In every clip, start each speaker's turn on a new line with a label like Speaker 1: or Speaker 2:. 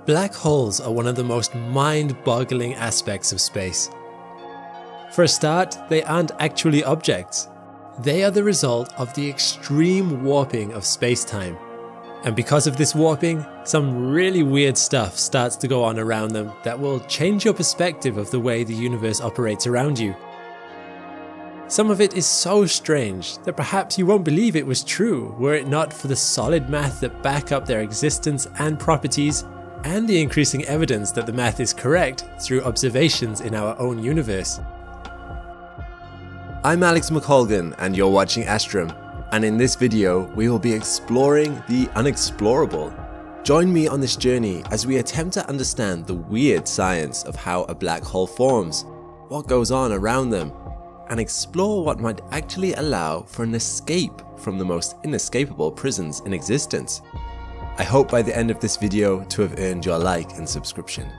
Speaker 1: Black holes are one of the most mind-boggling aspects of space. For a start, they aren't actually objects. They are the result of the extreme warping of space-time. And because of this warping, some really weird stuff starts to go on around them that will change your perspective of the way the universe operates around you. Some of it is so strange that perhaps you won't believe it was true were it not for the solid math that back up their existence and properties, and the increasing evidence that the math is correct through observations in our own universe.
Speaker 2: I'm Alex McColgan and you're watching Astrum, and in this video we will be exploring the unexplorable. Join me on this journey as we attempt to understand the weird science of how a black hole forms, what goes on around them, and explore what might actually allow for an escape from the most inescapable prisons in existence. I hope by the end of this video to have earned your like and subscription.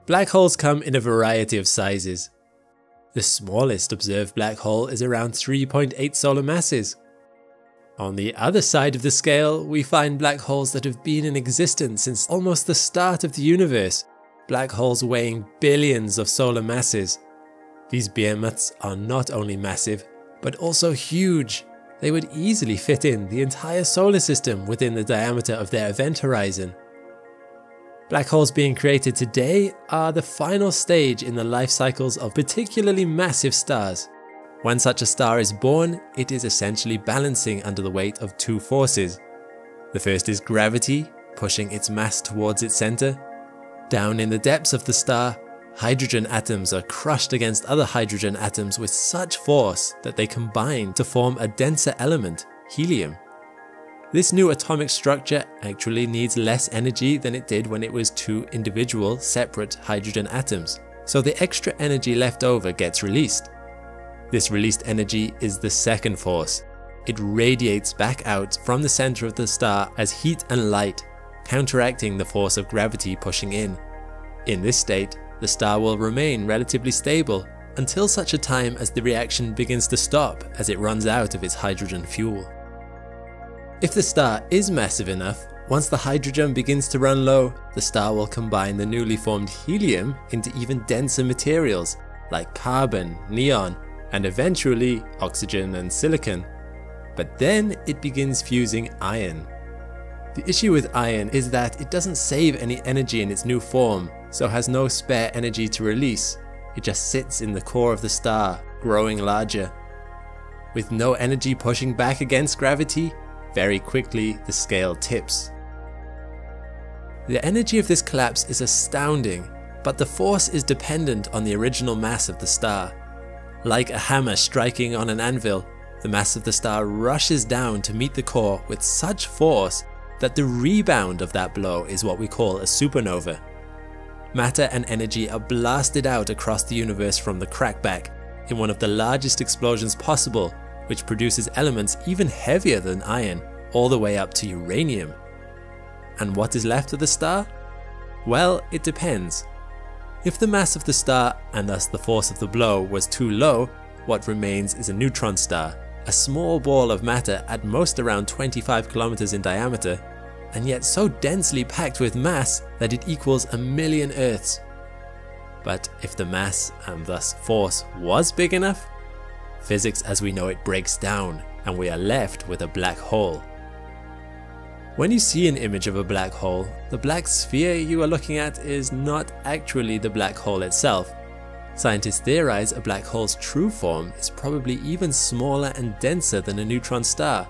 Speaker 1: Black holes come in a variety of sizes. The smallest observed black hole is around 3.8 solar masses. On the other side of the scale, we find black holes that have been in existence since almost the start of the universe, black holes weighing billions of solar masses. These behemoths are not only massive, but also huge. They would easily fit in the entire solar system within the diameter of their event horizon. Black holes being created today are the final stage in the life cycles of particularly massive stars. When such a star is born, it is essentially balancing under the weight of two forces. The first is gravity, pushing its mass towards its center. Down in the depths of the star, hydrogen atoms are crushed against other hydrogen atoms with such force that they combine to form a denser element, helium. This new atomic structure actually needs less energy than it did when it was two individual, separate hydrogen atoms, so the extra energy left over gets released. This released energy is the second force. It radiates back out from the center of the star as heat and light, counteracting the force of gravity pushing in. In this state, the star will remain relatively stable until such a time as the reaction begins to stop as it runs out of its hydrogen fuel. If the star is massive enough, once the hydrogen begins to run low, the star will combine the newly formed helium into even denser materials like carbon, neon, and eventually oxygen and silicon. But then it begins fusing iron. The issue with iron is that it doesn't save any energy in its new form, so has no spare energy to release. It just sits in the core of the star, growing larger. With no energy pushing back against gravity, very quickly the scale tips. The energy of this collapse is astounding, but the force is dependent on the original mass of the star. Like a hammer striking on an anvil, the mass of the star rushes down to meet the core with such force that the rebound of that blow is what we call a supernova. Matter and energy are blasted out across the universe from the crackback in one of the largest explosions possible, which produces elements even heavier than iron, all the way up to uranium. And what is left of the star? Well, it depends. If the mass of the star, and thus the force of the blow, was too low, what remains is a neutron star, a small ball of matter at most around 25 kilometers in diameter, and yet so densely packed with mass that it equals 1,000,000 Earths. But if the mass, and thus force, was big enough, physics as we know it breaks down, and we are left with a black hole. When you see an image of a black hole, the black sphere you are looking at is not actually the black hole itself. Scientists theorize a black hole's true form is probably even smaller and denser than a neutron star.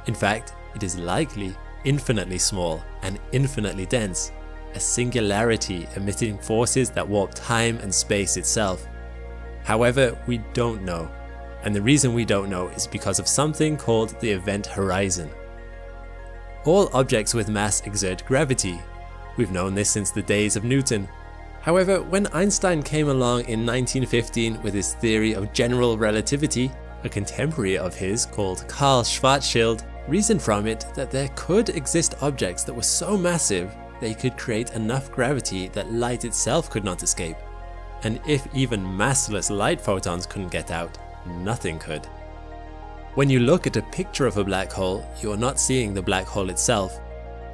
Speaker 1: In fact, it is likely infinitely small and infinitely dense, a singularity emitting forces that warp time and space itself. However, we don't know. And the reason we don't know is because of something called the event horizon. All objects with mass exert gravity. We've known this since the days of Newton. However, when Einstein came along in 1915 with his theory of general relativity, a contemporary of his called Karl Schwarzschild reasoned from it that there could exist objects that were so massive they could create enough gravity that light itself could not escape. And if even massless light photons couldn't get out, nothing could. When you look at a picture of a black hole, you are not seeing the black hole itself.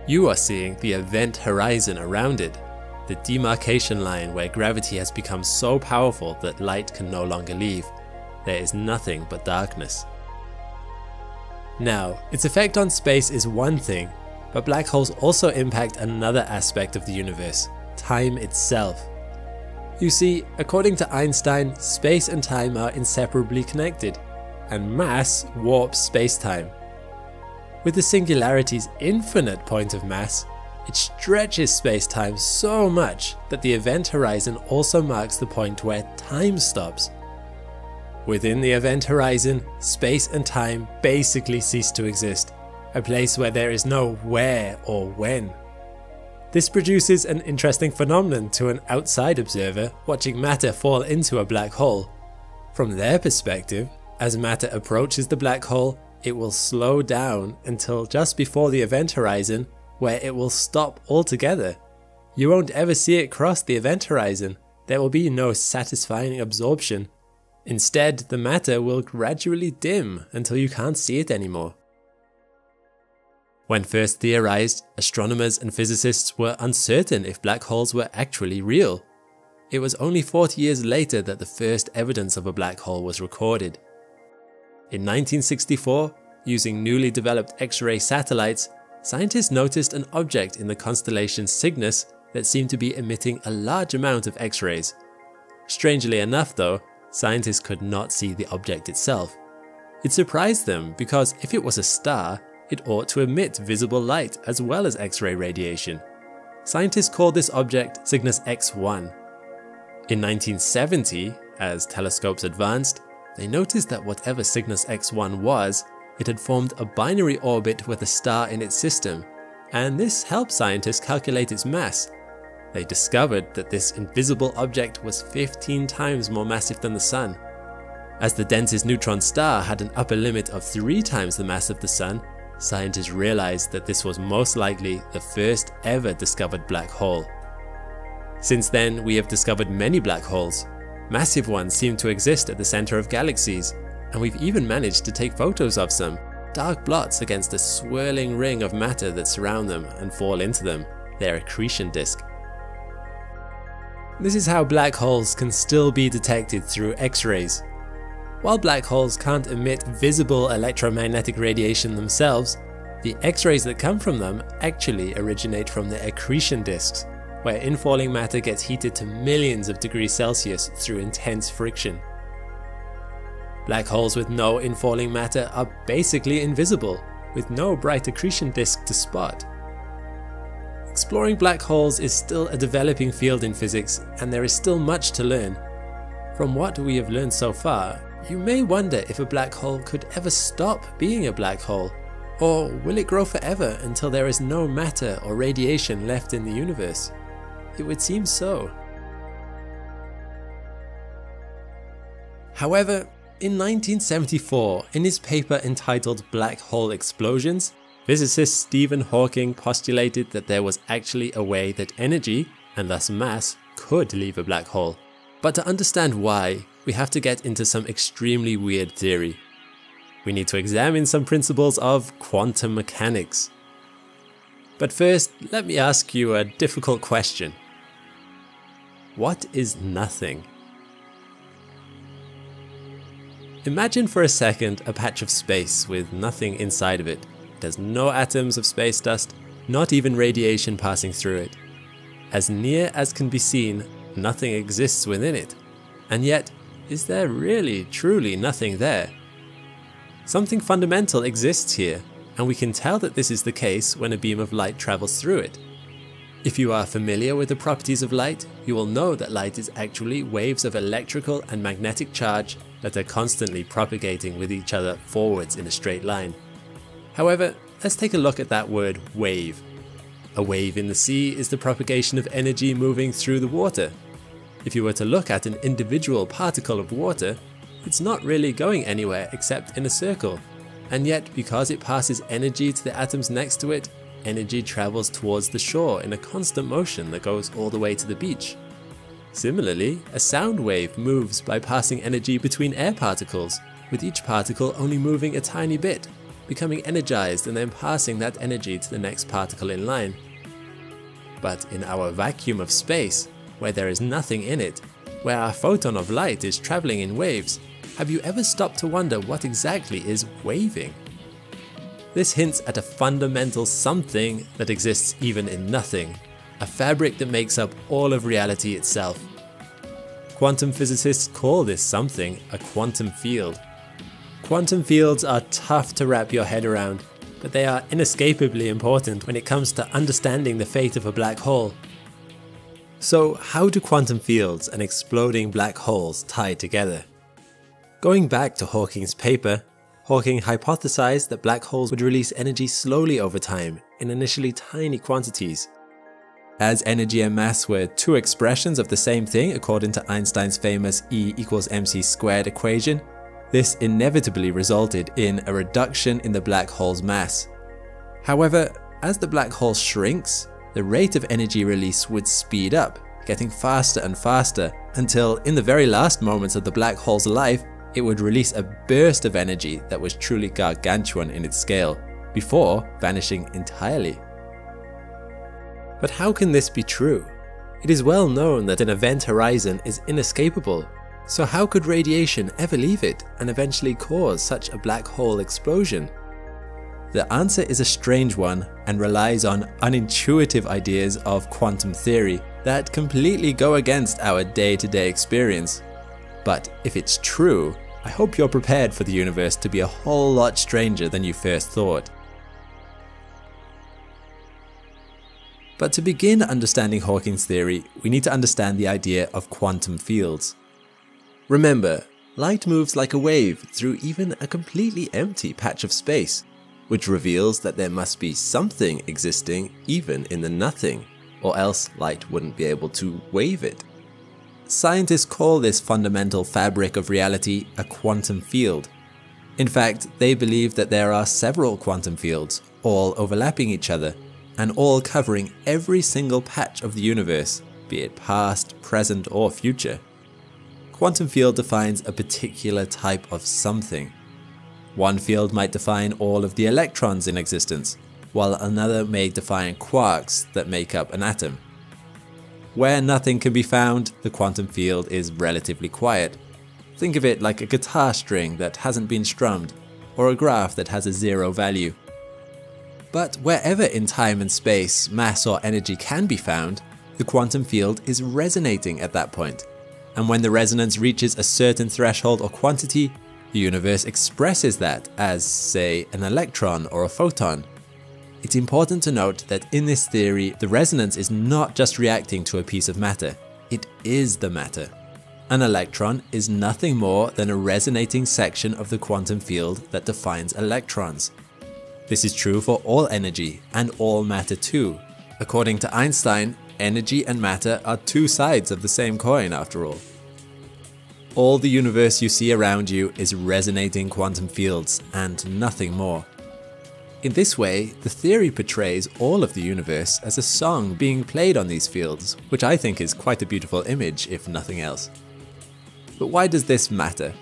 Speaker 1: You are seeing the event horizon around it, the demarcation line where gravity has become so powerful that light can no longer leave. There is nothing but darkness. Now, its effect on space is one thing, but black holes also impact another aspect of the universe, time itself. You see, according to Einstein, space and time are inseparably connected, and mass warps space-time. With the singularity's infinite point of mass, it stretches space-time so much that the event horizon also marks the point where time stops. Within the event horizon, space and time basically cease to exist, a place where there is no where or when. This produces an interesting phenomenon to an outside observer watching matter fall into a black hole. From their perspective, as matter approaches the black hole, it will slow down until just before the event horizon, where it will stop altogether. You won't ever see it cross the event horizon. There will be no satisfying absorption. Instead, the matter will gradually dim until you can't see it anymore. When first theorized, astronomers and physicists were uncertain if black holes were actually real. It was only 40 years later that the first evidence of a black hole was recorded. In 1964, using newly developed X-ray satellites, scientists noticed an object in the constellation Cygnus that seemed to be emitting a large amount of X-rays. Strangely enough though, scientists could not see the object itself. It surprised them because if it was a star, it ought to emit visible light as well as X-ray radiation. Scientists called this object Cygnus X1. In 1970, as telescopes advanced, they noticed that whatever Cygnus X1 was, it had formed a binary orbit with a star in its system, and this helped scientists calculate its mass. They discovered that this invisible object was 15 times more massive than the Sun. As the densest neutron star had an upper limit of 3 times the mass of the Sun, scientists realized that this was most likely the first ever discovered black hole. Since then, we have discovered many black holes. Massive ones seem to exist at the center of galaxies, and we've even managed to take photos of some, dark blots against a swirling ring of matter that surround them and fall into them, their accretion disk. This is how black holes can still be detected through X-rays. While black holes can't emit visible electromagnetic radiation themselves, the X-rays that come from them actually originate from their accretion disks, where infalling matter gets heated to millions of degrees Celsius through intense friction. Black holes with no infalling matter are basically invisible, with no bright accretion disk to spot. Exploring black holes is still a developing field in physics, and there is still much to learn. From what we have learned so far, you may wonder if a black hole could ever stop being a black hole, or will it grow forever until there is no matter or radiation left in the universe? It would seem so. However, in 1974, in his paper entitled Black Hole Explosions, physicist Stephen Hawking postulated that there was actually a way that energy, and thus mass, could leave a black hole. But to understand why, we have to get into some extremely weird theory. We need to examine some principles of quantum mechanics. But first, let me ask you a difficult question. What is nothing? Imagine for a second a patch of space with nothing inside of it. It has no atoms of space dust, not even radiation passing through it. As near as can be seen, nothing exists within it. And yet, is there really, truly nothing there? Something fundamental exists here, and we can tell that this is the case when a beam of light travels through it. If you are familiar with the properties of light, you will know that light is actually waves of electrical and magnetic charge that are constantly propagating with each other forwards in a straight line. However, let's take a look at that word wave. A wave in the sea is the propagation of energy moving through the water. If you were to look at an individual particle of water, it's not really going anywhere except in a circle. And yet, because it passes energy to the atoms next to it, energy travels towards the shore in a constant motion that goes all the way to the beach. Similarly, a sound wave moves by passing energy between air particles, with each particle only moving a tiny bit, becoming energized and then passing that energy to the next particle in line. But in our vacuum of space, where there is nothing in it, where our photon of light is traveling in waves, have you ever stopped to wonder what exactly is waving? This hints at a fundamental something that exists even in nothing, a fabric that makes up all of reality itself. Quantum physicists call this something a quantum field. Quantum fields are tough to wrap your head around, but they are inescapably important when it comes to understanding the fate of a black hole. So how do quantum fields and exploding black holes tie together? Going back to Hawking's paper, Hawking hypothesized that black holes would release energy slowly over time in initially tiny quantities. As energy and mass were two expressions of the same thing according to Einstein's famous E=mc² equation, this inevitably resulted in a reduction in the black hole's mass. However, as the black hole shrinks, the rate of energy release would speed up, getting faster and faster, until in the very last moments of the black hole's life, it would release a burst of energy that was truly gargantuan in its scale, before vanishing entirely. But how can this be true? It is well known that an event horizon is inescapable, so how could radiation ever leave it and eventually cause such a black hole explosion? The answer is a strange one and relies on unintuitive ideas of quantum theory that completely go against our day-to-day experience. But if it's true, I hope you're prepared for the universe to be a whole lot stranger than you first thought. But to begin understanding Hawking's theory, we need to understand the idea of quantum fields. Remember, light moves like a wave through even a completely empty patch of space, which reveals that there must be something existing even in the nothing, or else light wouldn't be able to wave it. Scientists call this fundamental fabric of reality a quantum field. In fact, they believe that there are several quantum fields, all overlapping each other, and all covering every single patch of the universe, be it past, present, or future. Quantum field defines a particular type of something. One field might define all of the electrons in existence, while another may define quarks that make up an atom. Where nothing can be found, the quantum field is relatively quiet. Think of it like a guitar string that hasn't been strummed, or a graph that has a zero value. But wherever in time and space mass or energy can be found, the quantum field is resonating at that point. And when the resonance reaches a certain threshold or quantity, the universe expresses that as, say, an electron or a photon. It's important to note that in this theory, the resonance is not just reacting to a piece of matter, it is the matter. An electron is nothing more than a resonating section of the quantum field that defines electrons. This is true for all energy and all matter too. According to Einstein, energy and matter are two sides of the same coin after all. All the universe you see around you is resonating quantum fields and nothing more. In this way, the theory portrays all of the universe as a song being played on these fields, which I think is quite a beautiful image if nothing else. But why does this matter?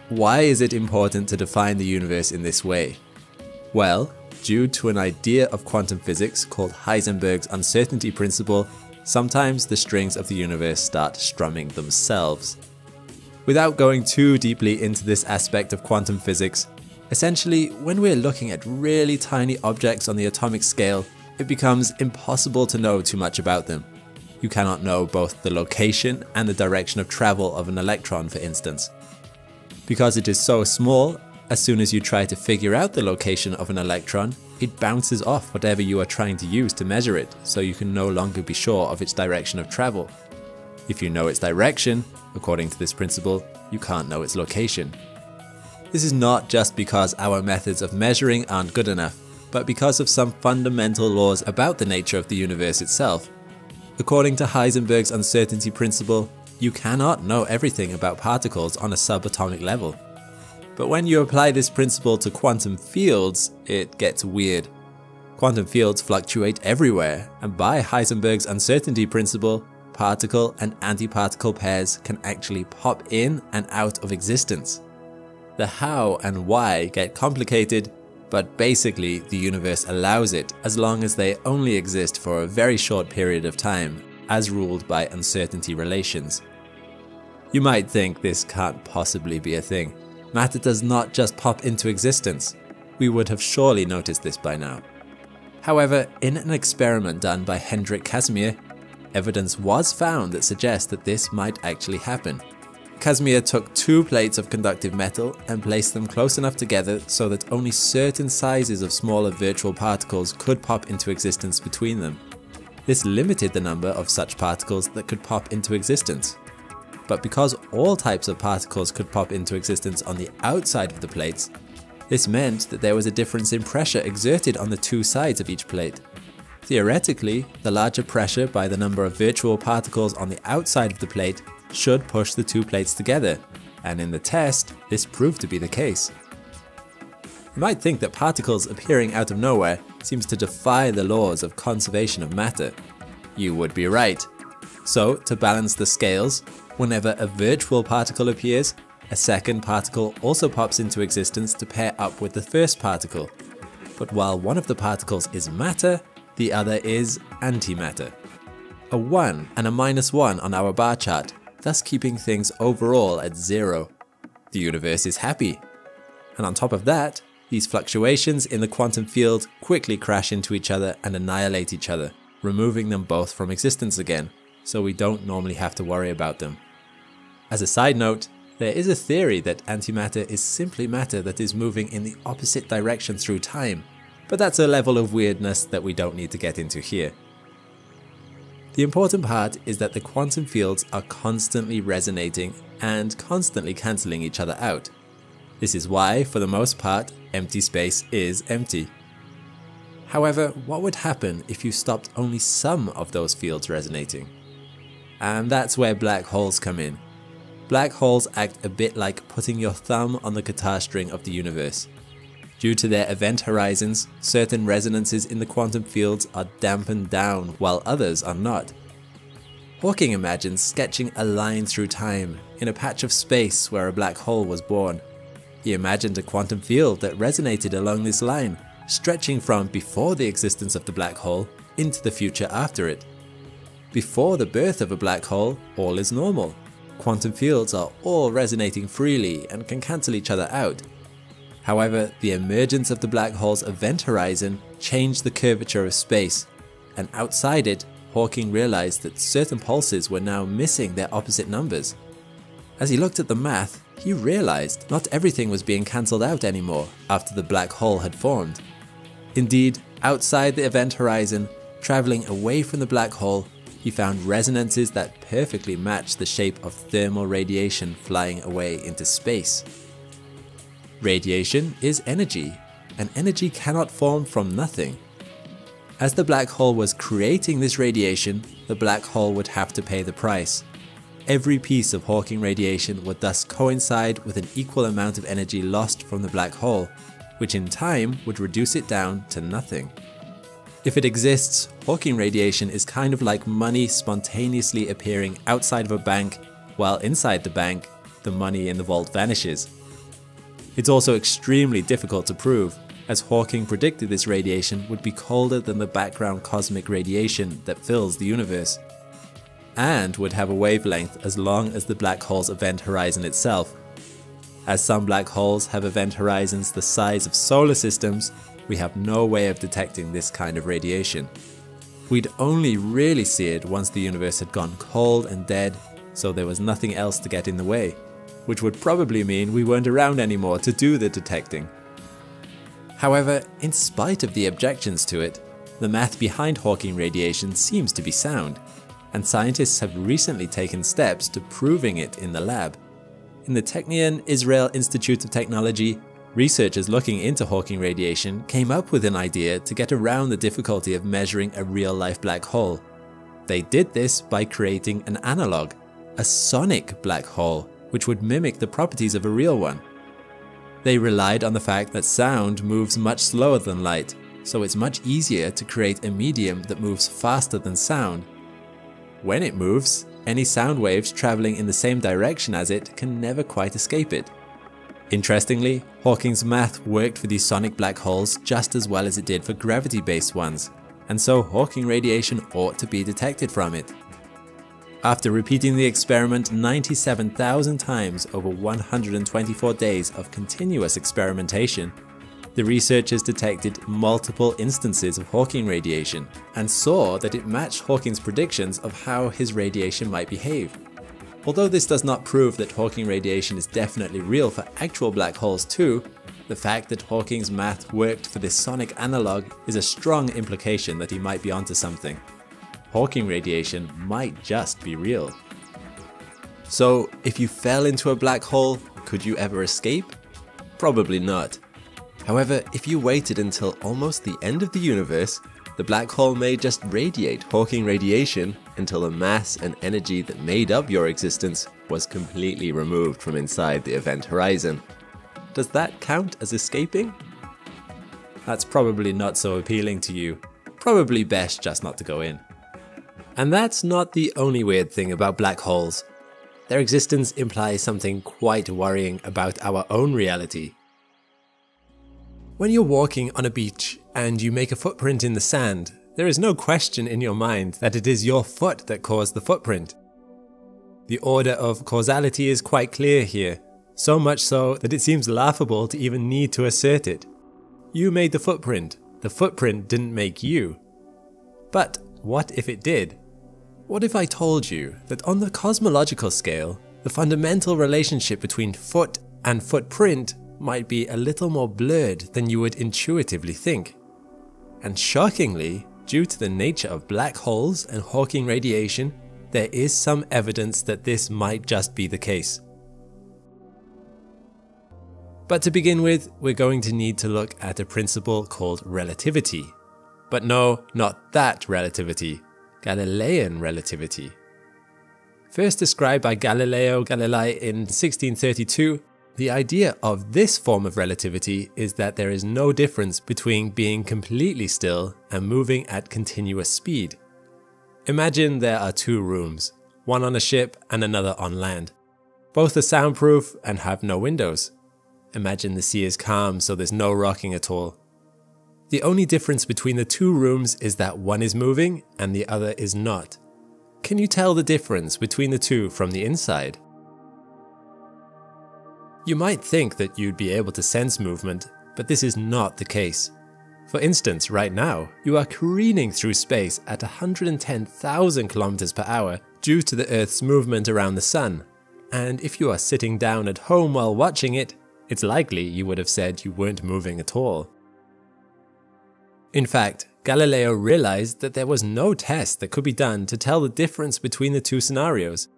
Speaker 1: Why is it important to define the universe in this way? Well, due to an idea of quantum physics called Heisenberg's uncertainty principle, sometimes the strings of the universe start strumming themselves. Without going too deeply into this aspect of quantum physics, essentially, when we're looking at really tiny objects on the atomic scale, it becomes impossible to know too much about them. You cannot know both the location and the direction of travel of an electron, for instance. Because it is so small, as soon as you try to figure out the location of an electron, it bounces off whatever you are trying to use to measure it, so you can no longer be sure of its direction of travel. If you know its direction, according to this principle, you can't know its location. This is not just because our methods of measuring aren't good enough, but because of some fundamental laws about the nature of the universe itself. According to Heisenberg's uncertainty principle, you cannot know everything about particles on a subatomic level. But when you apply this principle to quantum fields, it gets weird. Quantum fields fluctuate everywhere, and by Heisenberg's uncertainty principle, particle and antiparticle pairs can actually pop in and out of existence.
Speaker 2: The how and why get complicated, but basically the universe allows it as long as they only exist for a very short period of time, as ruled by uncertainty relations. You might think this can't possibly be a thing. Matter does not just pop into existence. We would have surely noticed this by now. However, in an experiment done by Hendrik Casimir, evidence was found that suggests that this might actually happen. Casimir took 2 plates of conductive metal and placed them close enough together so that only certain sizes of smaller virtual particles could pop into existence between them. This limited the number of such particles that could pop into existence. But because all types of particles could pop into existence on the outside of the plates, this meant that there was a difference in pressure exerted on the 2 sides of each plate. Theoretically, the larger pressure by the number of virtual particles on the outside of the plate should push the 2 plates together, and in the test, this proved to be the case. You might think that particles appearing out of nowhere seems to defy the laws of conservation of matter. You would be right. So, to balance the scales, whenever a virtual particle appears, a second particle also pops into existence to pair up with the first particle. But while one of the particles is matter, the other is antimatter. A 1 and a -1 on our bar chart, thus keeping things overall at 0. The universe is happy. And on top of that, these fluctuations in the quantum field quickly crash into each other and annihilate each other, removing them both from existence again, so we don't normally have to worry about them. As a side note, there is a theory that antimatter is simply matter that is moving in the opposite direction through time, but that's a level of weirdness that we don't need to get into here. The important part is that the quantum fields are constantly resonating and constantly cancelling each other out. This is why, for the most part, empty space is empty. However, what would happen if you stopped only some of those fields resonating? And that's where black holes come in. Black holes act a bit like putting your thumb on the guitar string of the universe. Due to their event horizons, certain resonances in the quantum fields are dampened down while others are not. Hawking imagines sketching a line through time in a patch of space where a black hole was born. He imagined a quantum field that resonated along this line, stretching from before the existence of the black hole into the future after it. Before the birth of a black hole, all is normal. Quantum fields are all resonating freely and can cancel each other out. However, the emergence of the black hole's event horizon changed the curvature of space, and outside it, Hawking realized that certain pulses were now missing their opposite numbers. As he looked at the math, he realized not everything was being cancelled out anymore after the black hole had formed. Indeed, outside the event horizon, traveling away from the black hole, he found resonances that perfectly matched the shape of thermal radiation flying away into space. Radiation is energy, and energy cannot form from nothing. As the black hole was creating this radiation, the black hole would have to pay the price. Every piece of Hawking radiation would thus coincide with an equal amount of energy lost from the black hole, which in time would reduce it down to nothing. If it exists, Hawking radiation is kind of like money spontaneously appearing outside of a bank, while inside the bank, the money in the vault vanishes. It's also extremely difficult to prove, as Hawking predicted this radiation would be colder than the background cosmic radiation that fills the universe, and would have a wavelength as long as the black hole's event horizon itself. As some black holes have event horizons the size of solar systems, we have no way of detecting this kind of radiation. We'd only really see it once the universe had gone cold and dead, so there was nothing else to get in the way, which would probably mean we weren't around anymore to do the detecting. However, in spite of the objections to it, the math behind Hawking radiation seems to be sound, and scientists have recently taken steps to proving it in the lab. In the Technion Israel Institute of Technology, researchers looking into Hawking radiation came up with an idea to get around the difficulty of measuring a real-life black hole. They did this by creating an analog, a sonic black hole, which would mimic the properties of a real one. They relied on the fact that sound moves much slower than light, so it's much easier to create a medium that moves faster than sound. When it moves, any sound waves traveling in the same direction as it can never quite escape it.
Speaker 1: Interestingly, Hawking's math worked for these sonic black holes just as well as it did for gravity-based ones, and so Hawking radiation ought to be detected from it. After repeating the experiment 97,000 times over 124 days of continuous experimentation, the researchers detected multiple instances of Hawking radiation and saw that it matched Hawking's predictions of how his radiation might behave. Although this does not prove that Hawking radiation is definitely real for actual black holes too, the fact that Hawking's math worked for this sonic analog is a strong implication that he might be onto something. Hawking radiation might just be real. So, if you fell into a black hole, could you ever escape? Probably not. However, if you waited until almost the end of the universe, the black hole may just radiate Hawking radiation until the mass and energy that made up your existence was completely removed from inside the event horizon. Does that count as escaping? That's probably not so appealing to you. Probably best just not to go in. And that's not the only weird thing about black holes. Their existence implies something quite worrying about our own reality. When you're walking on a beach and you make a footprint in the sand, there is no question in your mind that it is your foot that caused the footprint. The order of causality is quite clear here, so much so that it seems laughable to even need to assert it. You made the footprint didn't make you. But what if it did? What if I told you that on the cosmological scale, the fundamental relationship between foot and footprint might be a little more blurred than you would intuitively think? And shockingly, due to the nature of black holes and Hawking radiation, there is some evidence that this might just be the case. But to begin with, we're going to need to look at a principle called relativity. But no, not that relativity. Galilean relativity. First described by Galileo Galilei in 1632, the idea of this form of relativity is that there is no difference between being completely still and moving at continuous speed. Imagine there are two rooms, one on a ship and another on land. Both are soundproof and have no windows. Imagine the sea is calm, so there's no rocking at all. The only difference between the two rooms is that one is moving and the other is not. Can you tell the difference between the two from the inside? You might think that you'd be able to sense movement, but this is not the case. For instance, right now, you are careening through space at 110,000 kilometers per hour due to the Earth's movement around the Sun. And if you are sitting down at home while watching it, it's likely you would have said you weren't moving at all. In fact, Galileo realized that there was no test that could be done to tell the difference between the two scenarios.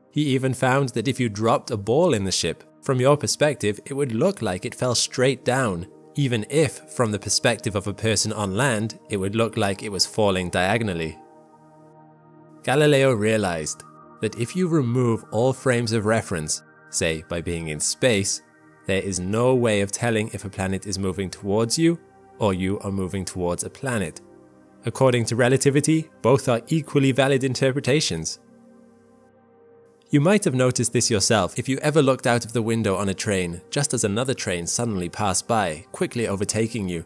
Speaker 1: He even found that if you dropped a ball in the ship, from your perspective it would look like it fell straight down, even if from the perspective of a person on land it would look like it was falling diagonally. Galileo realized that if you remove all frames of reference, say by being in space, there is no way of telling if a planet is moving towards you or you are moving towards a planet. According to relativity, both are equally valid interpretations. You might have noticed this yourself if you ever looked out of the window on a train just as another train suddenly passed by, quickly overtaking you.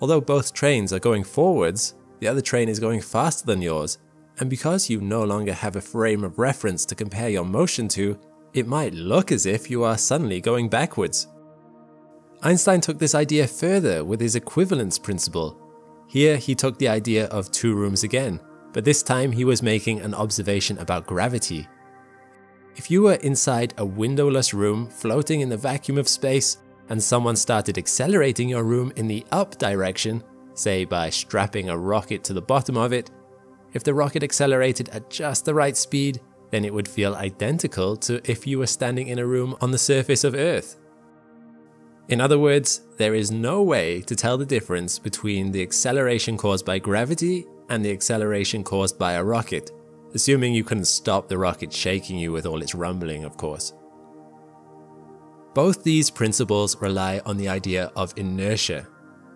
Speaker 1: Although both trains are going forwards, the other train is going faster than yours, and because you no longer have a frame of reference to compare your motion to, it might look as if you are suddenly going backwards. Einstein took this idea further with his equivalence principle. Here he took the idea of two rooms again, but this time he was making an observation about gravity. If you were inside a windowless room floating in the vacuum of space and someone started accelerating your room in the up direction, say by strapping a rocket to the bottom of it, if the rocket accelerated at just the right speed, then it would feel identical to if you were standing in a room on the surface of Earth. In other words, there is no way to tell the difference between the acceleration caused by gravity and the acceleration caused by a rocket, assuming you couldn't stop the rocket shaking you with all its rumbling, of course. Both these principles rely on the idea of inertia,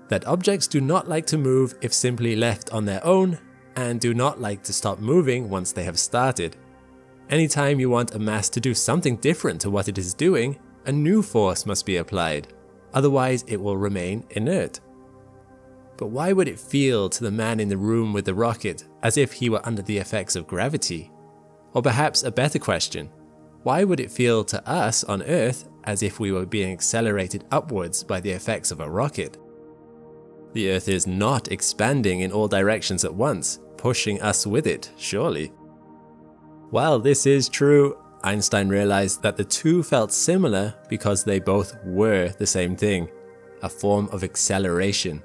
Speaker 1: that objects do not like to move if simply left on their own, and do not like to stop moving once they have started. Anytime you want a mass to do something different to what it is doing, a new force must be applied, otherwise it will remain inert. But why would it feel to the man in the room with the rocket as if he were under the effects of gravity? Or perhaps a better question, why would it feel to us on Earth as if we were being accelerated upwards by the effects of a rocket? The Earth is not expanding in all directions at once, pushing us with it, surely. While this is true, Einstein realized that the two felt similar because they both were the same thing, a form of acceleration.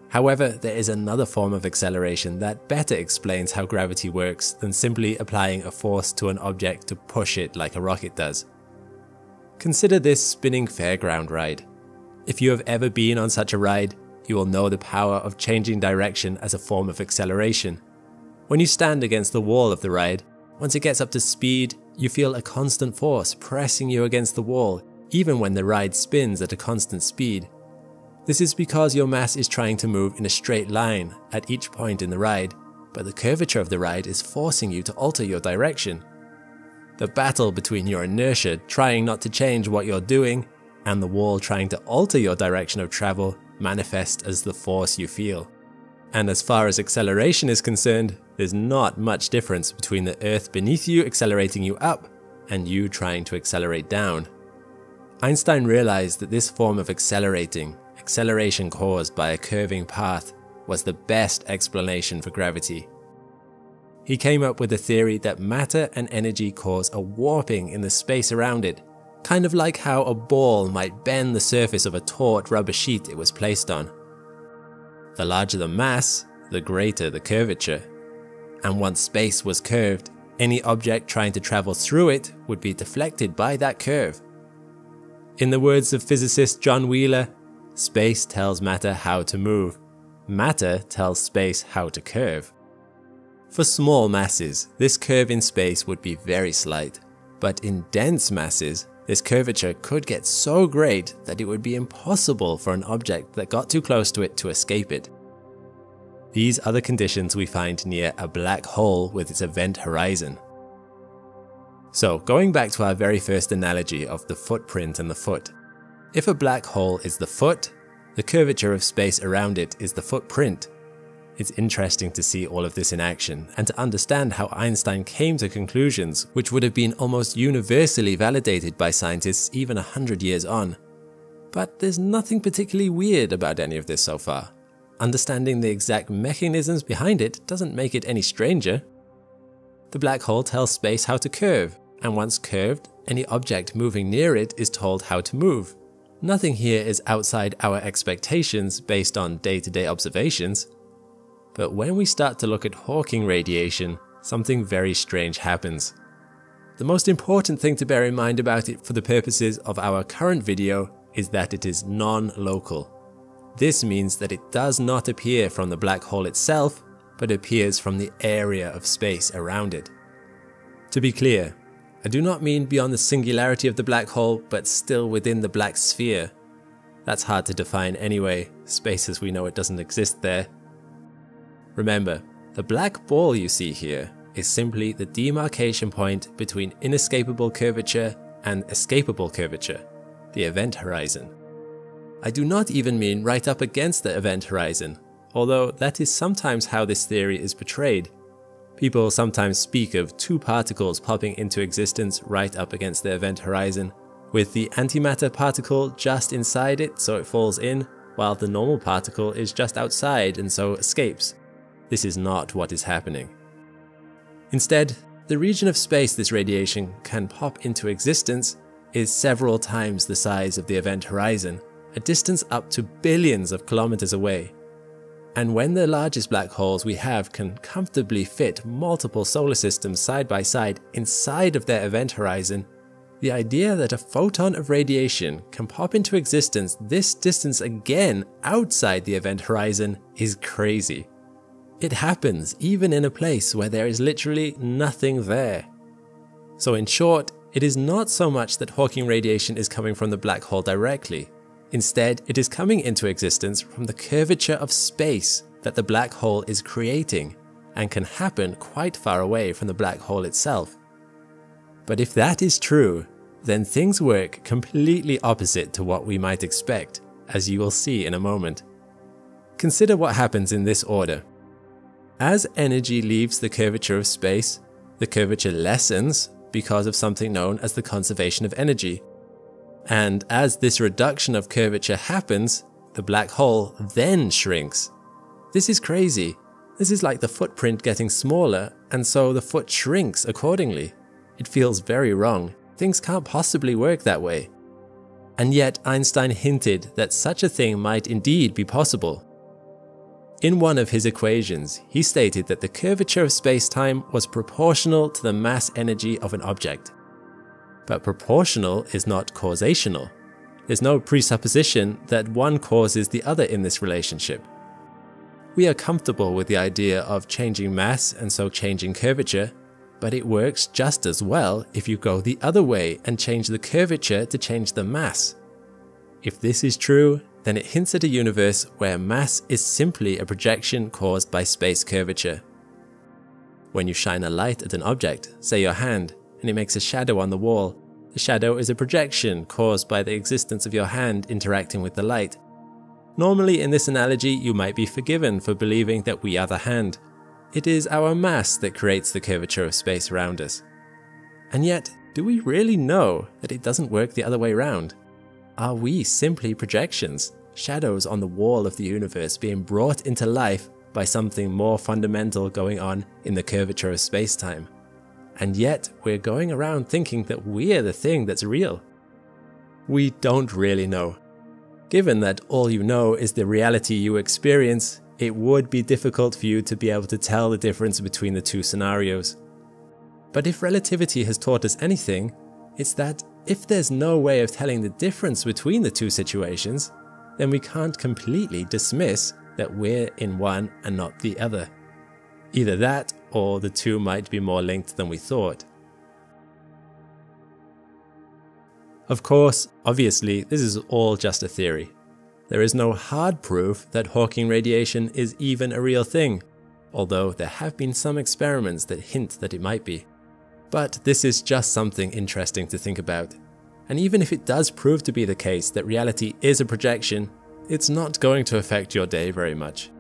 Speaker 1: However, there is another form of acceleration that better explains how gravity works than simply applying a force to an object to push it like a rocket does. Consider this spinning fairground ride. If you have ever been on such a ride, you will know the power of changing direction as a form of acceleration. When you stand against the wall of the ride, once it gets up to speed, you feel a constant force pressing you against the wall, even when the ride spins at a constant speed. This is because your mass is trying to move in a straight line at each point in the ride, but the curvature of the ride is forcing you to alter your direction. The battle between your inertia trying not to change what you're doing and the wall trying to alter your direction of travel manifest as the force you feel. And as far as acceleration is concerned, there's not much difference between the Earth beneath you accelerating you up and you trying to accelerate down. Einstein realized that this form of acceleration caused by a curving path, was the best explanation for gravity. He came up with a theory that matter and energy cause a warping in the space around it, kind of like how a ball might bend the surface of a taut rubber sheet it was placed on. The larger the mass, the greater the curvature. And once space was curved, any object trying to travel through it would be deflected by that curve. In the words of physicist John Wheeler, space tells matter how to move. Matter tells space how to curve. For small masses, this curve in space would be very slight, but in dense masses, this curvature could get so great that it would be impossible for an object that got too close to it to escape it. These are the conditions we find near a black hole with its event horizon. So, going back to our very first analogy of the footprint and the foot. If a black hole is the foot, the curvature of space around it is the footprint. It's interesting to see all of this in action and to understand how Einstein came to conclusions which would have been almost universally validated by scientists even 100 years on. But there's nothing particularly weird about any of this so far. Understanding the exact mechanisms behind it doesn't make it any stranger. The black hole tells space how to curve, and once curved, any object moving near it is told how to move. Nothing here is outside our expectations based on day-to-day observations. But when we start to look at Hawking radiation, something very strange happens. The most important thing to bear in mind about it for the purposes of our current video is that it is non-local. This means that it does not appear from the black hole itself, but appears from the area of space around it. To be clear, I do not mean beyond the singularity of the black hole, but still within the black sphere. That's hard to define anyway, space as we know it doesn't exist there. Remember, the black ball you see here is simply the demarcation point between inescapable curvature and escapable curvature, the event horizon. I do not even mean right up against the event horizon, although that is sometimes how this theory is portrayed. People sometimes speak of two particles popping into existence right up against the event horizon, with the antimatter particle just inside it so it falls in, while the normal particle is just outside and so escapes. This is not what is happening. Instead, the region of space this radiation can pop into existence is several times the size of the event horizon, a distance up to billions of kilometers away. And when the largest black holes we have can comfortably fit multiple solar systems side by side inside of their event horizon, the idea that a photon of radiation can pop into existence this distance again outside the event horizon is crazy. It happens even in a place where there is literally nothing there. So in short, it is not so much that Hawking radiation is coming from the black hole directly. Instead, it is coming into existence from the curvature of space that the black hole is creating, and can happen quite far away from the black hole itself. But if that is true, then things work completely opposite to what we might expect, as you will see in a moment. Consider what happens in this order. As energy leaves the curvature of space, the curvature lessens because of something known as the conservation of energy. And as this reduction of curvature happens, the black hole then shrinks. This is crazy. This is like the footprint getting smaller, and so the foot shrinks accordingly. It feels very wrong. Things can't possibly work that way. And yet Einstein hinted that such a thing might indeed be possible. In one of his equations, he stated that the curvature of space-time was proportional to the mass energy of an object. But proportional is not causational. There's no presupposition that one causes the other in this relationship. We are comfortable with the idea of changing mass and so changing curvature, but it works just as well if you go the other way and change the curvature to change the mass. If this is true, then it hints at a universe where mass is simply a projection caused by space curvature. When you shine a light at an object, say your hand, and it makes a shadow on the wall, the shadow is a projection caused by the existence of your hand interacting with the light. Normally in this analogy, you might be forgiven for believing that we are the hand. It is our mass that creates the curvature of space around us. And yet, do we really know that it doesn't work the other way around? Are we simply projections, shadows on the wall of the universe being brought into life by something more fundamental going on in the curvature of space-time? And yet, we're going around thinking that we're the thing that's real. We don't really know. Given that all you know is the reality you experience, it would be difficult for you to be able to tell the difference between the two scenarios. But if relativity has taught us anything, it's that if there's no way of telling the difference between the two situations, then we can't completely dismiss that we're in one and not the other. Either that, or the two might be more linked than we thought. Of course, obviously, this is all just a theory. There is no hard proof that Hawking radiation is even a real thing, although there have been some experiments that hint that it might be. But this is just something interesting to think about. And even if it does prove to be the case that reality is a projection, it's not going to affect your day very much.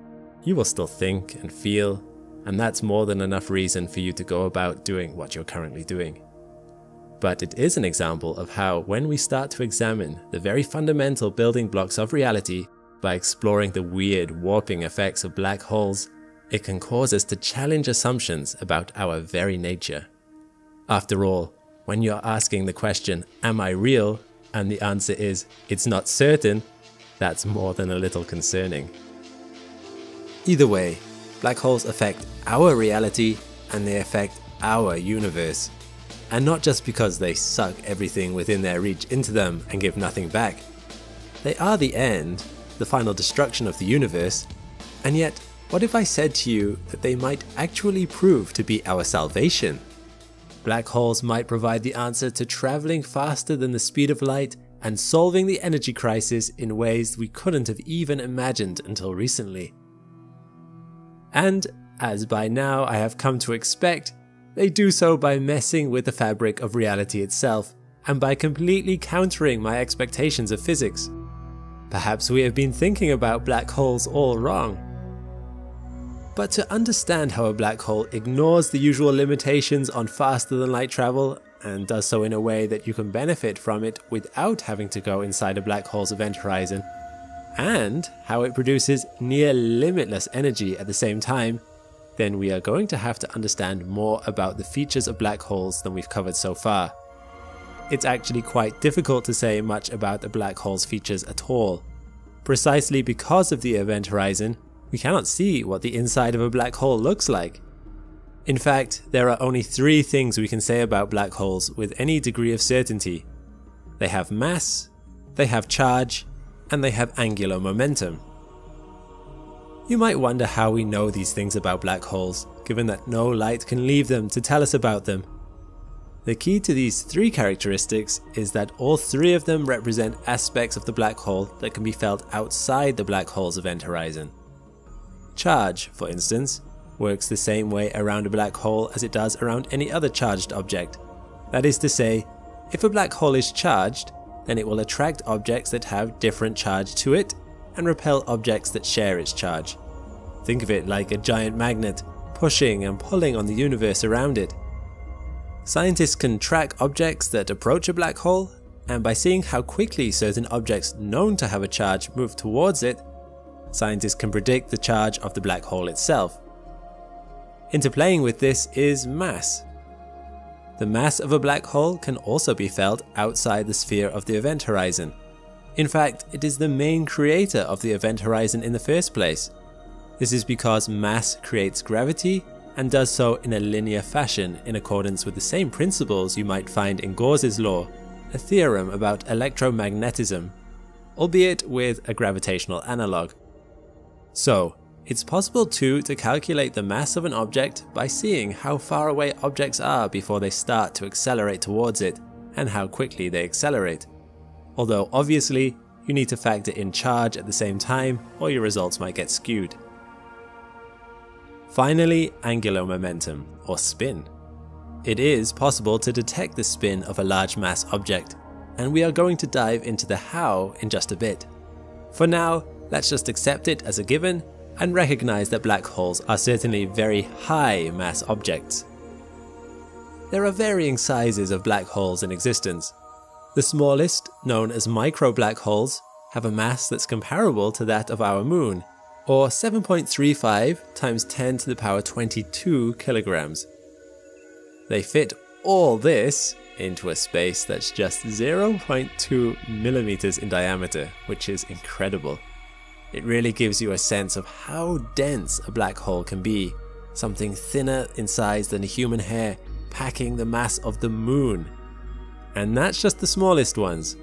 Speaker 1: You will still think and feel, and that's more than enough reason for you to go about doing what you're currently doing. But it is an example of how, when we start to examine the very fundamental building blocks of reality by exploring the weird warping effects of black holes, it can cause us to challenge assumptions about our very nature. After all, when you're asking the question, am I real? And the answer is, it's not certain, that's more than a little concerning. Either way, black holes affect our reality and they affect our universe. And not just because they suck everything within their reach into them and give nothing back. They are the end, the final destruction of the universe. And yet, what if I said to you that they might actually prove to be our salvation? Black holes might provide the answer to traveling faster than the speed of light and solving the energy crisis in ways we couldn't have even imagined until recently. And, as by now I have come to expect, they do so by messing with the fabric of reality itself, and by completely countering my expectations of physics. Perhaps we have been thinking about black holes all wrong. But to understand how a black hole ignores the usual limitations on faster than light travel, and does so in a way that you can benefit from it without having to go inside a black hole's event horizon, and how it produces near limitless energy at the same time, then we are going to have to understand more about the features of black holes than we've covered so far. It's actually quite difficult to say much about a black hole's features at all. Precisely because of the event horizon, we cannot see what the inside of a black hole looks like. In fact, there are only 3 things we can say about black holes with any degree of certainty. They have mass, they have charge, and they have angular momentum. You might wonder how we know these things about black holes, given that no light can leave them to tell us about them. The key to these 3 characteristics is that all 3 of them represent aspects of the black hole that can be felt outside the black hole's event horizon. Charge, for instance, works the same way around a black hole as it does around any other charged object. That is to say, If a black hole is charged, then it will attract objects that have different charge to it and repel objects that share its charge. Think of it like a giant magnet, pushing and pulling on the universe around it. Scientists can track objects that approach a black hole, and by seeing how quickly certain objects known to have a charge move towards it, scientists can predict the charge of the black hole itself. Interplaying with this is mass. The mass of a black hole can also be felt outside the sphere of the event horizon. In fact, it is the main creator of the event horizon in the first place. This is because mass creates gravity and does so in a linear fashion in accordance with the same principles you might find in Gauss's law, a theorem about electromagnetism, albeit with a gravitational analog. So, it's possible too to calculate the mass of an object by seeing how far away objects are before they start to accelerate towards it, and how quickly they accelerate. Although obviously, you need to factor in charge at the same time or your results might get skewed. Finally, angular momentum, or spin. It is possible to detect the spin of a large mass object, and we are going to dive into the how in just a bit. For now, let's just accept it as a given and recognize that black holes are certainly very high mass objects. There are varying sizes of black holes in existence. The smallest, known as micro black holes, have a mass that's comparable to that of our moon, or 7.35 times 10 to the power 22 kilograms. They fit all this into a space that's just 0.2 millimeters in diameter, which is incredible. It really gives you a sense of how dense a black hole can be, something thinner in size than a human hair, packing the mass of the moon. And that's just the smallest ones.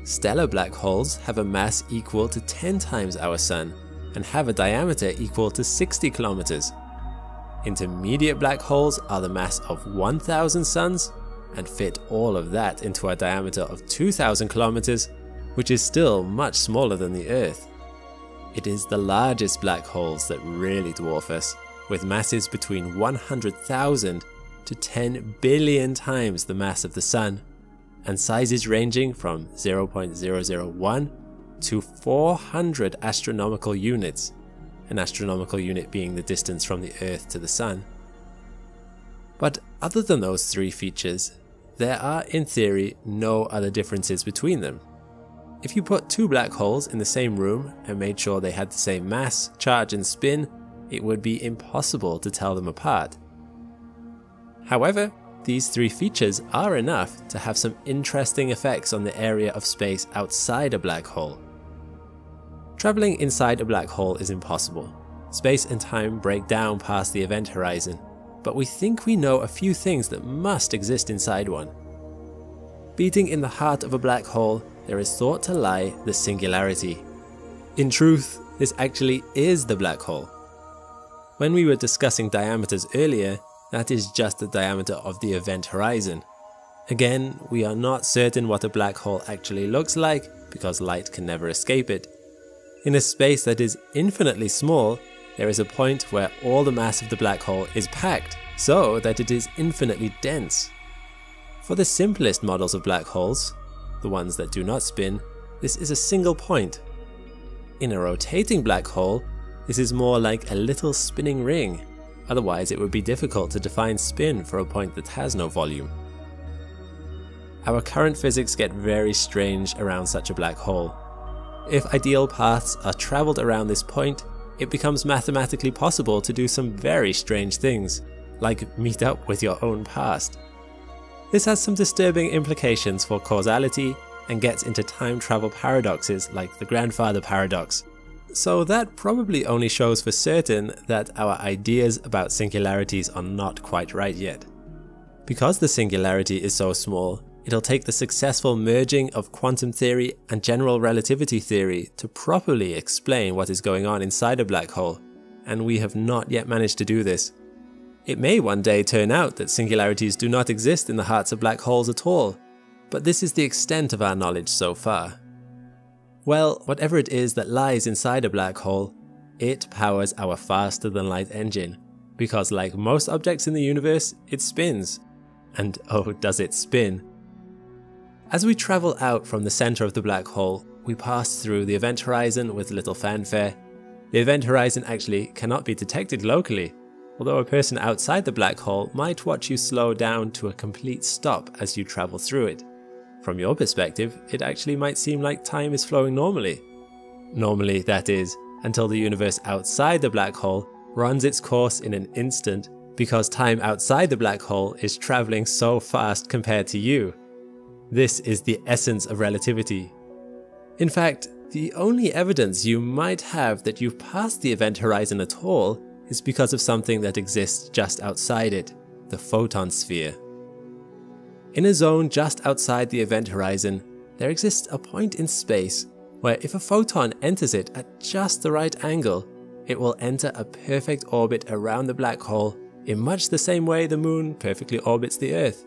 Speaker 1: Stellar black holes have a mass equal to 10 times our Sun, and have a diameter equal to 60 kilometers. Intermediate black holes are the mass of 1,000 suns, and fit all of that into a diameter of 2,000 kilometers, which is still much smaller than the Earth. It is the largest black holes that really dwarf us, with masses between 100,000 to 10 billion times the mass of the Sun, and sizes ranging from 0.001 to 400 astronomical units, an astronomical unit being the distance from the Earth to the Sun. But other than those three features, there are in theory no other differences between them. If you put two black holes in the same room and made sure they had the same mass, charge and spin, it would be impossible to tell them apart. However, these three features are enough to have some interesting effects on the area of space outside a black hole. Traveling inside a black hole is impossible. Space and time break down past the event horizon, but we think we know a few things that must exist inside one. Beating in the heart of a black hole, there is thought to lie the singularity. In truth, this actually is the black hole. When we were discussing diameters earlier, that is just the diameter of the event horizon. Again, we are not certain what a black hole actually looks like because light can never escape it. In a space that is infinitely small, there is a point where all the mass of the black hole is packed so that it is infinitely dense. For the simplest models of black holes, the ones that do not spin, this is a single point. In a rotating black hole, this is more like a little spinning ring, otherwise it would be difficult to define spin for a point that has no volume. Our current physics get very strange around such a black hole. If ideal paths are travelled around this point, it becomes mathematically possible to do some very strange things, like meet up with your own past. This has some disturbing implications for causality and gets into time travel paradoxes like the grandfather paradox. So that probably only shows for certain that our ideas about singularities are not quite right yet. Because the singularity is so small, it'll take the successful merging of quantum theory and general relativity theory to properly explain what is going on inside a black hole, and we have not yet managed to do this. It may one day turn out that singularities do not exist in the hearts of black holes at all, but this is the extent of our knowledge so far. Well, whatever it is that lies inside a black hole, it powers our faster than light engine, because like most objects in the universe, it spins. And oh, does it spin! As we travel out from the center of the black hole, we pass through the event horizon with little fanfare. The event horizon actually cannot be detected locally, although a person outside the black hole might watch you slow down to a complete stop as you travel through it. From your perspective, it actually might seem like time is flowing normally. Normally, that is, until the universe outside the black hole runs its course in an instant, because time outside the black hole is traveling so fast compared to you. This is the essence of relativity. In fact, the only evidence you might have that you've passed the event horizon at all is because of something that exists just outside it, the photon sphere. In a zone just outside the event horizon, there exists a point in space where if a photon enters it at just the right angle, it will enter a perfect orbit around the black hole in much the same way the moon perfectly orbits the Earth.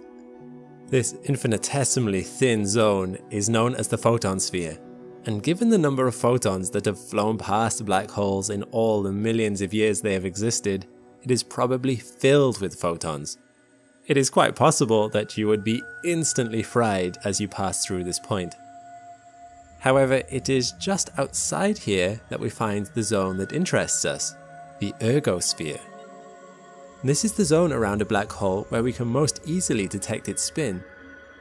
Speaker 1: This infinitesimally thin zone is known as the photon sphere, and given the number of photons that have flown past black holes in all the millions of years they have existed, it is probably filled with photons. It is quite possible that you would be instantly fried as you pass through this point. However, it is just outside here that we find the zone that interests us, the ergosphere. This is the zone around a black hole where we can most easily detect its spin,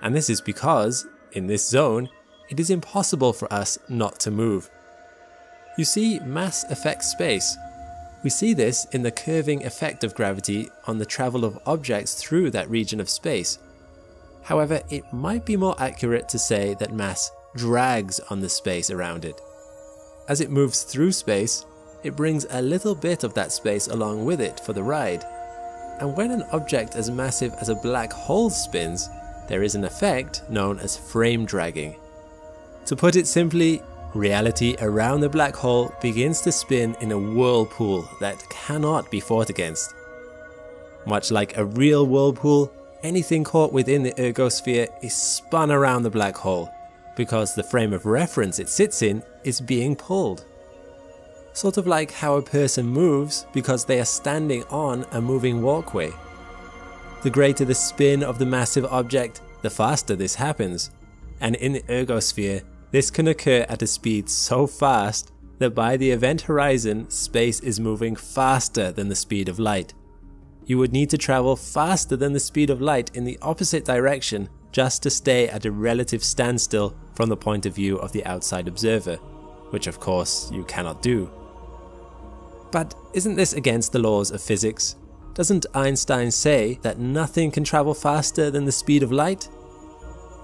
Speaker 1: and this is because, in this zone, it is impossible for us not to move. You see, mass affects space. We see this in the curving effect of gravity on the travel of objects through that region of space. However, it might be more accurate to say that mass drags on the space around it. As it moves through space, it brings a little bit of that space along with it for the ride. And when an object as massive as a black hole spins, there is an effect known as frame dragging. To put it simply, reality around the black hole begins to spin in a whirlpool that cannot be fought against. Much like a real whirlpool, anything caught within the ergosphere is spun around the black hole, because the frame of reference it sits in is being pulled. Sort of like how a person moves because they are standing on a moving walkway. The greater the spin of the massive object, the faster this happens, and in the ergosphere, this can occur at a speed so fast that by the event horizon, space is moving faster than the speed of light. You would need to travel faster than the speed of light in the opposite direction just to stay at a relative standstill from the point of view of the outside observer, which of course you cannot do. But isn't this against the laws of physics? Doesn't Einstein say that nothing can travel faster than the speed of light?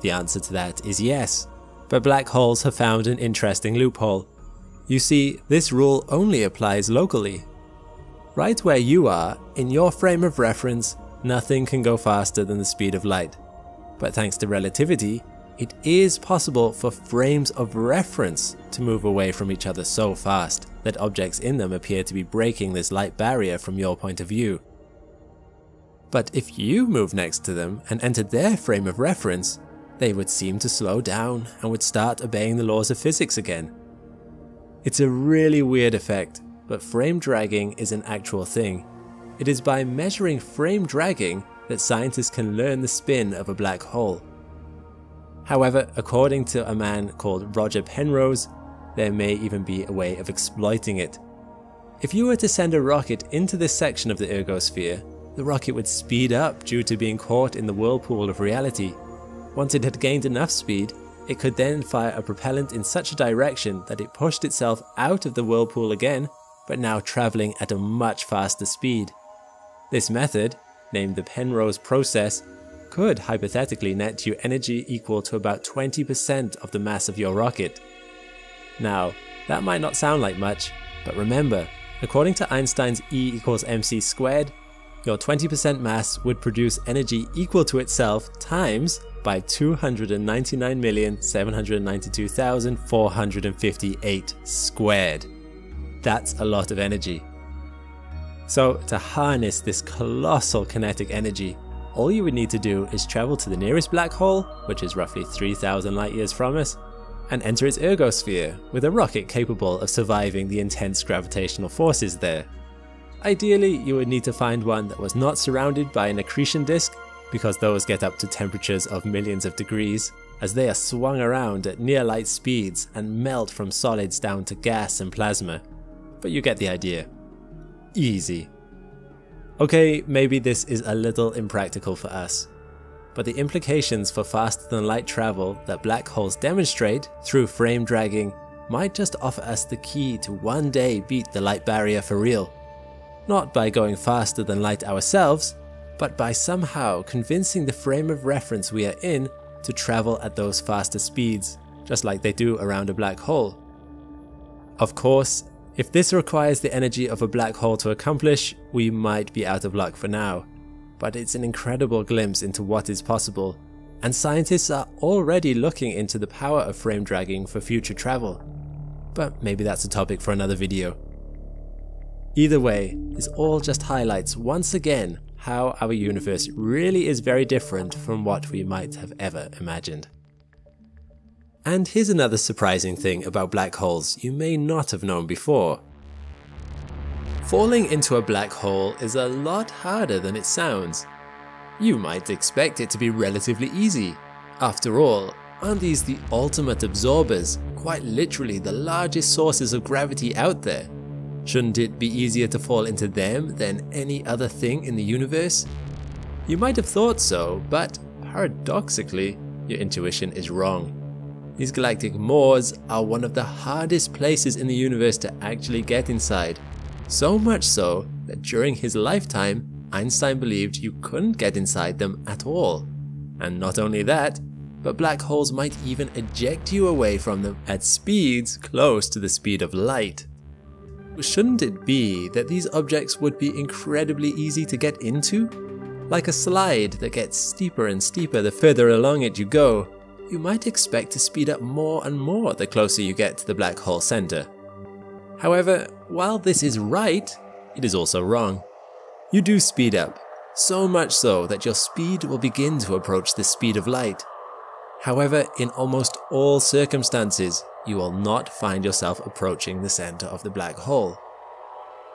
Speaker 1: The answer to that is yes. But black holes have found an interesting loophole. You see, this rule only applies locally. Right where you are, in your frame of reference, nothing can go faster than the speed of light. But thanks to relativity, it is possible for frames of reference to move away from each other so fast that objects in them appear to be breaking this light barrier from your point of view. But if you move next to them and enter their frame of reference, they would seem to slow down and would start obeying the laws of physics again. It's a really weird effect, but frame dragging is an actual thing. It is by measuring frame dragging that scientists can learn the spin of a black hole. However, according to a man called Roger Penrose, there may even be a way of exploiting it. If you were to send a rocket into this section of the ergosphere, the rocket would speed up due to being caught in the whirlpool of reality. Once it had gained enough speed, it could then fire a propellant in such a direction that it pushed itself out of the whirlpool again, but now traveling at a much faster speed. This method, named the Penrose process, could hypothetically net you energy equal to about 20% of the mass of your rocket. Now, that might not sound like much, but remember, according to Einstein's E equals mc squared, your 20% mass would produce energy equal to itself times by 299,792,458 squared. That's a lot of energy. So to harness this colossal kinetic energy, all you would need to do is travel to the nearest black hole, which is roughly 3,000 light years from us, and enter its ergosphere with a rocket capable of surviving the intense gravitational forces there. Ideally, you would need to find one that was not surrounded by an accretion disk, because those get up to temperatures of millions of degrees, as they are swung around at near light speeds and melt from solids down to gas and plasma. But you get the idea. Easy. Okay, maybe this is a little impractical for us, but the implications for faster than light travel that black holes demonstrate through frame dragging might just offer us the key to one day beat the light barrier for real. Not by going faster than light ourselves, but by somehow convincing the frame of reference we are in to travel at those faster speeds, just like they do around a black hole. Of course, if this requires the energy of a black hole to accomplish, we might be out of luck for now, but it's an incredible glimpse into what is possible, and scientists are already looking into the power of frame dragging for future travel. But maybe that's a topic for another video. Either way, this all just highlights once again how our universe really is very different from what we might have ever imagined. And here's another surprising thing about black holes you may not have known before. Falling into a black hole is a lot harder than it sounds. You might expect it to be relatively easy. After all, aren't these the ultimate absorbers, quite literally the largest sources of gravity out there? Shouldn't it be easier to fall into them than any other thing in the universe? You might have thought so, but paradoxically, your intuition is wrong. These galactic maws are one of the hardest places in the universe to actually get inside. So much so that during his lifetime, Einstein believed you couldn't get inside them at all. And not only that, but black holes might even eject you away from them at speeds close to the speed of light. Shouldn't it be that these objects would be incredibly easy to get into? Like a slide that gets steeper and steeper the further along it you go, you might expect to speed up more and more the closer you get to the black hole center. However, while this is right, it is also wrong. You do speed up, so much so that your speed will begin to approach the speed of light. However, in almost all circumstances, you will not find yourself approaching the center of the black hole.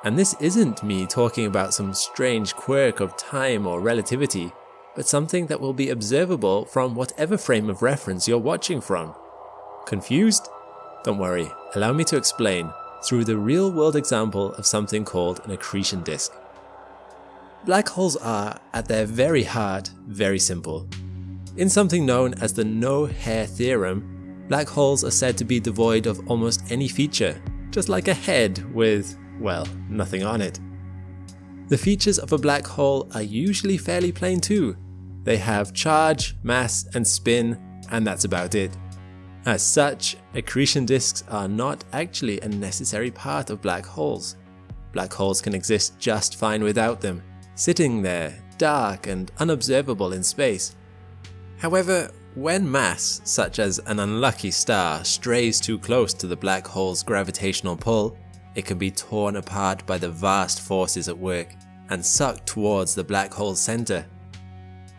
Speaker 1: And this isn't me talking about some strange quirk of time or relativity, but something that will be observable from whatever frame of reference you're watching from. Confused? Don't worry, allow me to explain through the real-world example of something called an accretion disk. Black holes are, at their very heart, very simple. In something known as the no-hair theorem, black holes are said to be devoid of almost any feature, just like a head with, well, nothing on it. The features of a black hole are usually fairly plain too. They have charge, mass, and spin, and that's about it. As such, accretion disks are not actually a necessary part of black holes. Black holes can exist just fine without them, sitting there, dark and unobservable in space. However, when mass, such as an unlucky star, strays too close to the black hole's gravitational pull, it can be torn apart by the vast forces at work and sucked towards the black hole's center.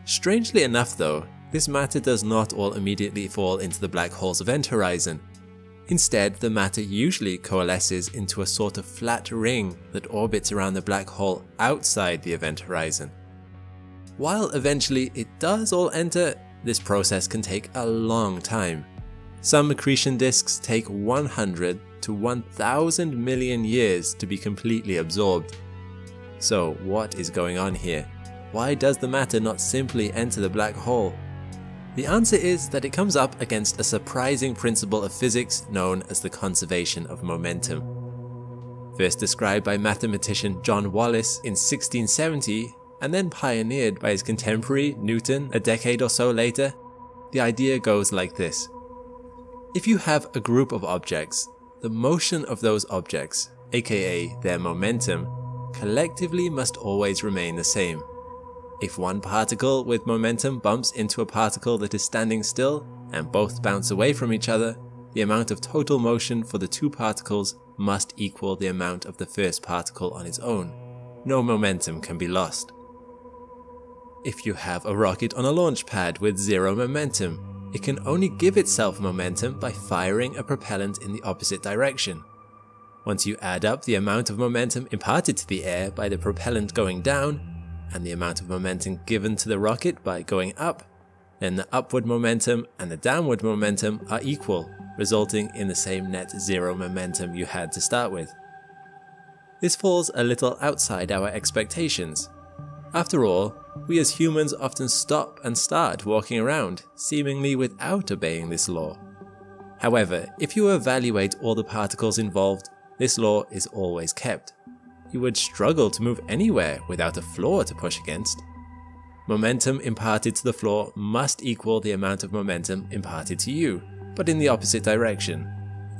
Speaker 1: Strangely enough though, this matter does not all immediately fall into the black hole's event horizon. Instead, the matter usually coalesces into a sort of flat ring that orbits around the black hole outside the event horizon. While eventually it does all enter, this process can take a long time. Some accretion disks take 100 to 1000 million years to be completely absorbed. So what is going on here? Why does the matter not simply enter the black hole? The answer is that it comes up against a surprising principle of physics known as the conservation of momentum. First described by mathematician John Wallis in 1670 and then pioneered by his contemporary Newton a decade or so later, the idea goes like this. If you have a group of objects, the motion of those objects, aka their momentum, collectively must always remain the same. If one particle with momentum bumps into a particle that is standing still and both bounce away from each other, the amount of total motion for the two particles must equal the amount of the first particle on its own. No momentum can be lost. If you have a rocket on a launch pad with zero momentum, it can only give itself momentum by firing a propellant in the opposite direction. Once you add up the amount of momentum imparted to the air by the propellant going down, and the amount of momentum given to the rocket by going up, then the upward momentum and the downward momentum are equal, resulting in the same net zero momentum you had to start with. This falls a little outside our expectations. After all, we as humans often stop and start walking around, seemingly without obeying this law. However, if you evaluate all the particles involved, this law is always kept. You would struggle to move anywhere without a floor to push against. Momentum imparted to the floor must equal the amount of momentum imparted to you, but in the opposite direction.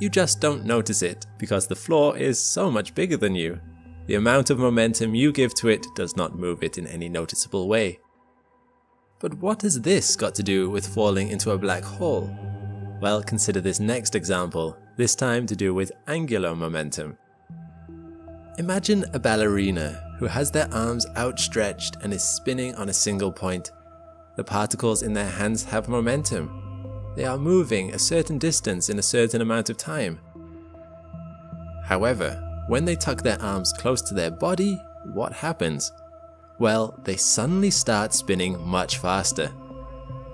Speaker 1: You just don't notice it because the floor is so much bigger than you. The amount of momentum you give to it does not move it in any noticeable way. But what has this got to do with falling into a black hole? Well, consider this next example, this time to do with angular momentum. Imagine a ballerina who has their arms outstretched and is spinning on a single point. The particles in their hands have momentum. They are moving a certain distance in a certain amount of time. However, when they tuck their arms close to their body, what happens? Well, they suddenly start spinning much faster.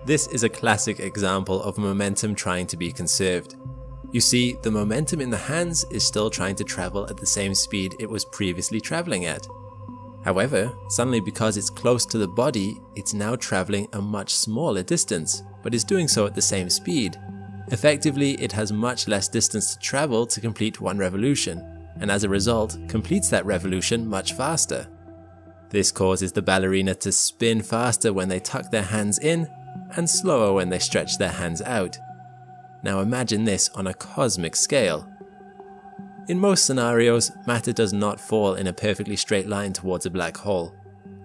Speaker 1: This is a classic example of momentum trying to be conserved. You see, the momentum in the hands is still trying to travel at the same speed it was previously traveling at. However, suddenly because it's close to the body, it's now traveling a much smaller distance, but is doing so at the same speed. Effectively, it has much less distance to travel to complete one revolution, and as a result, completes that revolution much faster. This causes the ballerina to spin faster when they tuck their hands in, and slower when they stretch their hands out. Now imagine this on a cosmic scale. In most scenarios, matter does not fall in a perfectly straight line towards a black hole.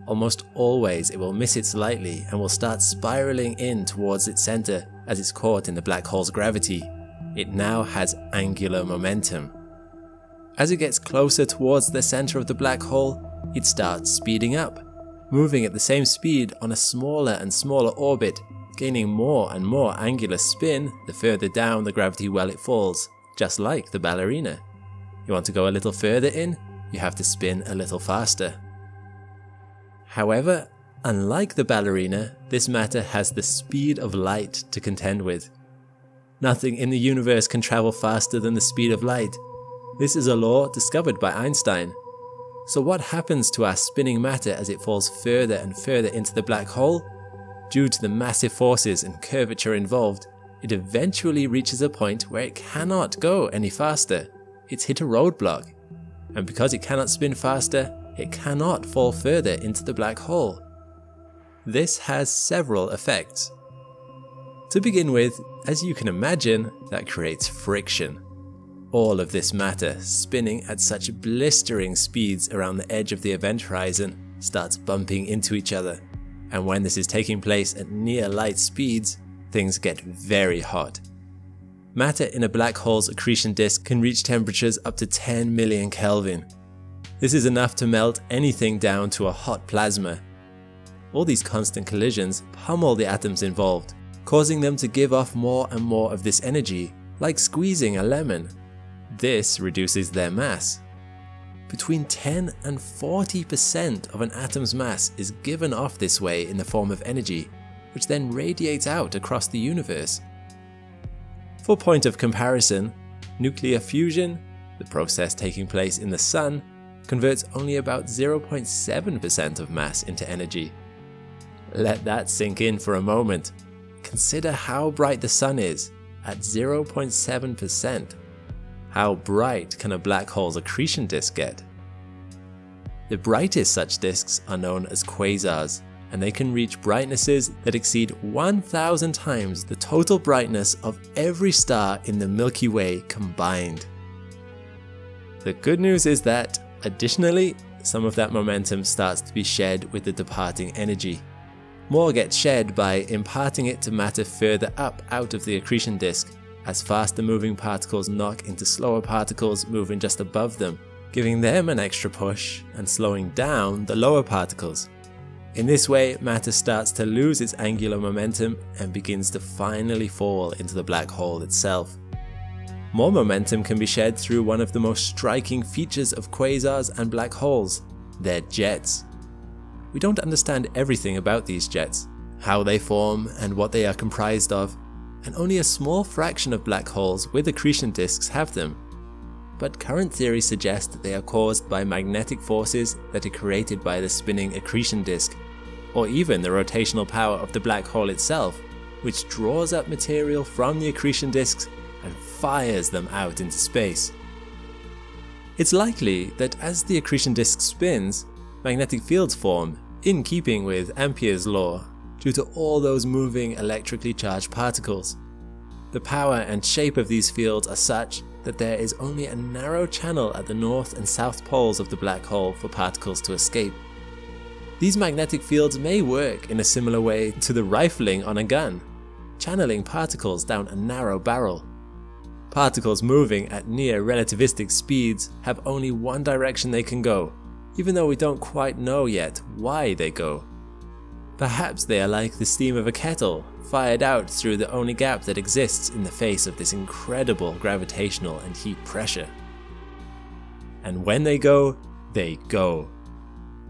Speaker 1: Almost always it will miss it slightly and will start spiraling in towards its center as it's caught in the black hole's gravity. It now has angular momentum. As it gets closer towards the center of the black hole, it starts speeding up, moving at the same speed on a smaller and smaller orbit, gaining more and more angular spin the further down the gravity well it falls, just like the ballerina. You want to go a little further in, you have to spin a little faster. However, unlike the ballerina, this matter has the speed of light to contend with. Nothing in the universe can travel faster than the speed of light. This is a law discovered by Einstein. So what happens to our spinning matter as it falls further and further into the black hole? Due to the massive forces and curvature involved, it eventually reaches a point where it cannot go any faster. It's hit a roadblock. And because it cannot spin faster, it cannot fall further into the black hole. This has several effects. To begin with, as you can imagine, that creates friction. All of this matter, spinning at such blistering speeds around the edge of the event horizon, starts bumping into each other. And when this is taking place at near light speeds, things get very hot. Matter in a black hole's accretion disk can reach temperatures up to 10 million Kelvin. This is enough to melt anything down to a hot plasma. All these constant collisions pummel the atoms involved, causing them to give off more and more of this energy, like squeezing a lemon. This reduces their mass. Between 10 and 40% of an atom's mass is given off this way in the form of energy, which then radiates out across the universe. For point of comparison, nuclear fusion, the process taking place in the Sun, converts only about 0.7% of mass into energy. Let that sink in for a moment. Consider how bright the Sun is at 0.7%. How bright can a black hole's accretion disk get? The brightest such disks are known as quasars, and they can reach brightnesses that exceed 1,000 times the total brightness of every star in the Milky Way combined. The good news is that, additionally, some of that momentum starts to be shed with the departing energy. More gets shed by imparting it to matter further up out of the accretion disk, as faster moving particles knock into slower particles moving just above them, giving them an extra push and slowing down the lower particles. In this way, matter starts to lose its angular momentum and begins to finally fall into the black hole itself. More momentum can be shed through one of the most striking features of quasars and black holes, their jets. We don't understand everything about these jets, how they form and what they are comprised of, and only a small fraction of black holes with accretion disks have them. But current theory suggests that they are caused by magnetic forces that are created by the spinning accretion disk, or even the rotational power of the black hole itself, which draws up material from the accretion disks and fires them out into space. It's likely that as the accretion disk spins, magnetic fields form, in keeping with Ampere's law, due to all those moving electrically charged particles. The power and shape of these fields are such that there is only a narrow channel at the north and south poles of the black hole for particles to escape. These magnetic fields may work in a similar way to the rifling on a gun, channeling particles down a narrow barrel. Particles moving at near relativistic speeds have only one direction they can go, even though we don't quite know yet why they go. Perhaps they are like the steam of a kettle, fired out through the only gap that exists in the face of this incredible gravitational and heat pressure. And when they go, they go.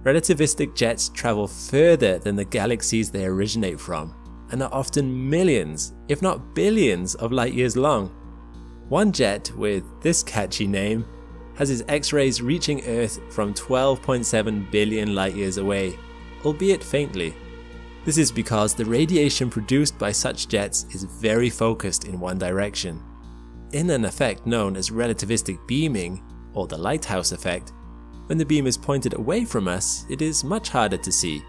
Speaker 1: Relativistic jets travel further than the galaxies they originate from, and are often millions, if not billions, of light years long. One jet with this catchy name has its X-rays reaching Earth from 12.7 billion light years away, albeit faintly. This is because the radiation produced by such jets is very focused in one direction. In an effect known as relativistic beaming, or the lighthouse effect, when the beam is pointed away from us, it is much harder to see.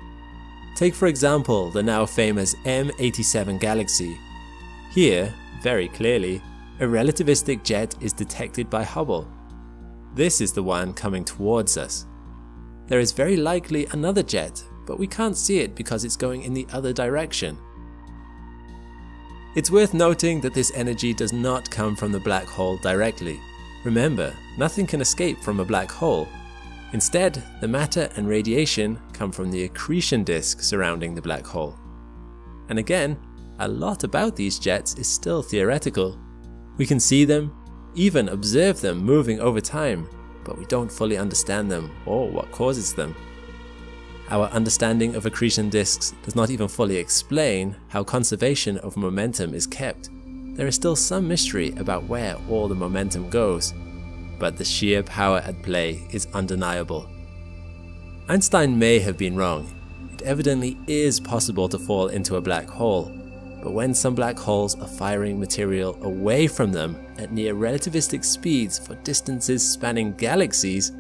Speaker 1: Take for example the now famous M87 galaxy. Here, very clearly, a relativistic jet is detected by Hubble. This is the one coming towards us. There is very likely another jet, but we can't see it because it's going in the other direction. It's worth noting that this energy does not come from the black hole directly. Remember, nothing can escape from a black hole. Instead, the matter and radiation come from the accretion disk surrounding the black hole. And again, a lot about these jets is still theoretical. We can see them, even observe them moving over time, but we don't fully understand them or what causes them. Our understanding of accretion disks does not even fully explain how conservation of momentum is kept. There is still some mystery about where all the momentum goes, but the sheer power at play is undeniable. Einstein may have been wrong. It evidently is possible to fall into a black hole, but when some black holes are firing material away from them at near relativistic speeds for distances spanning galaxies,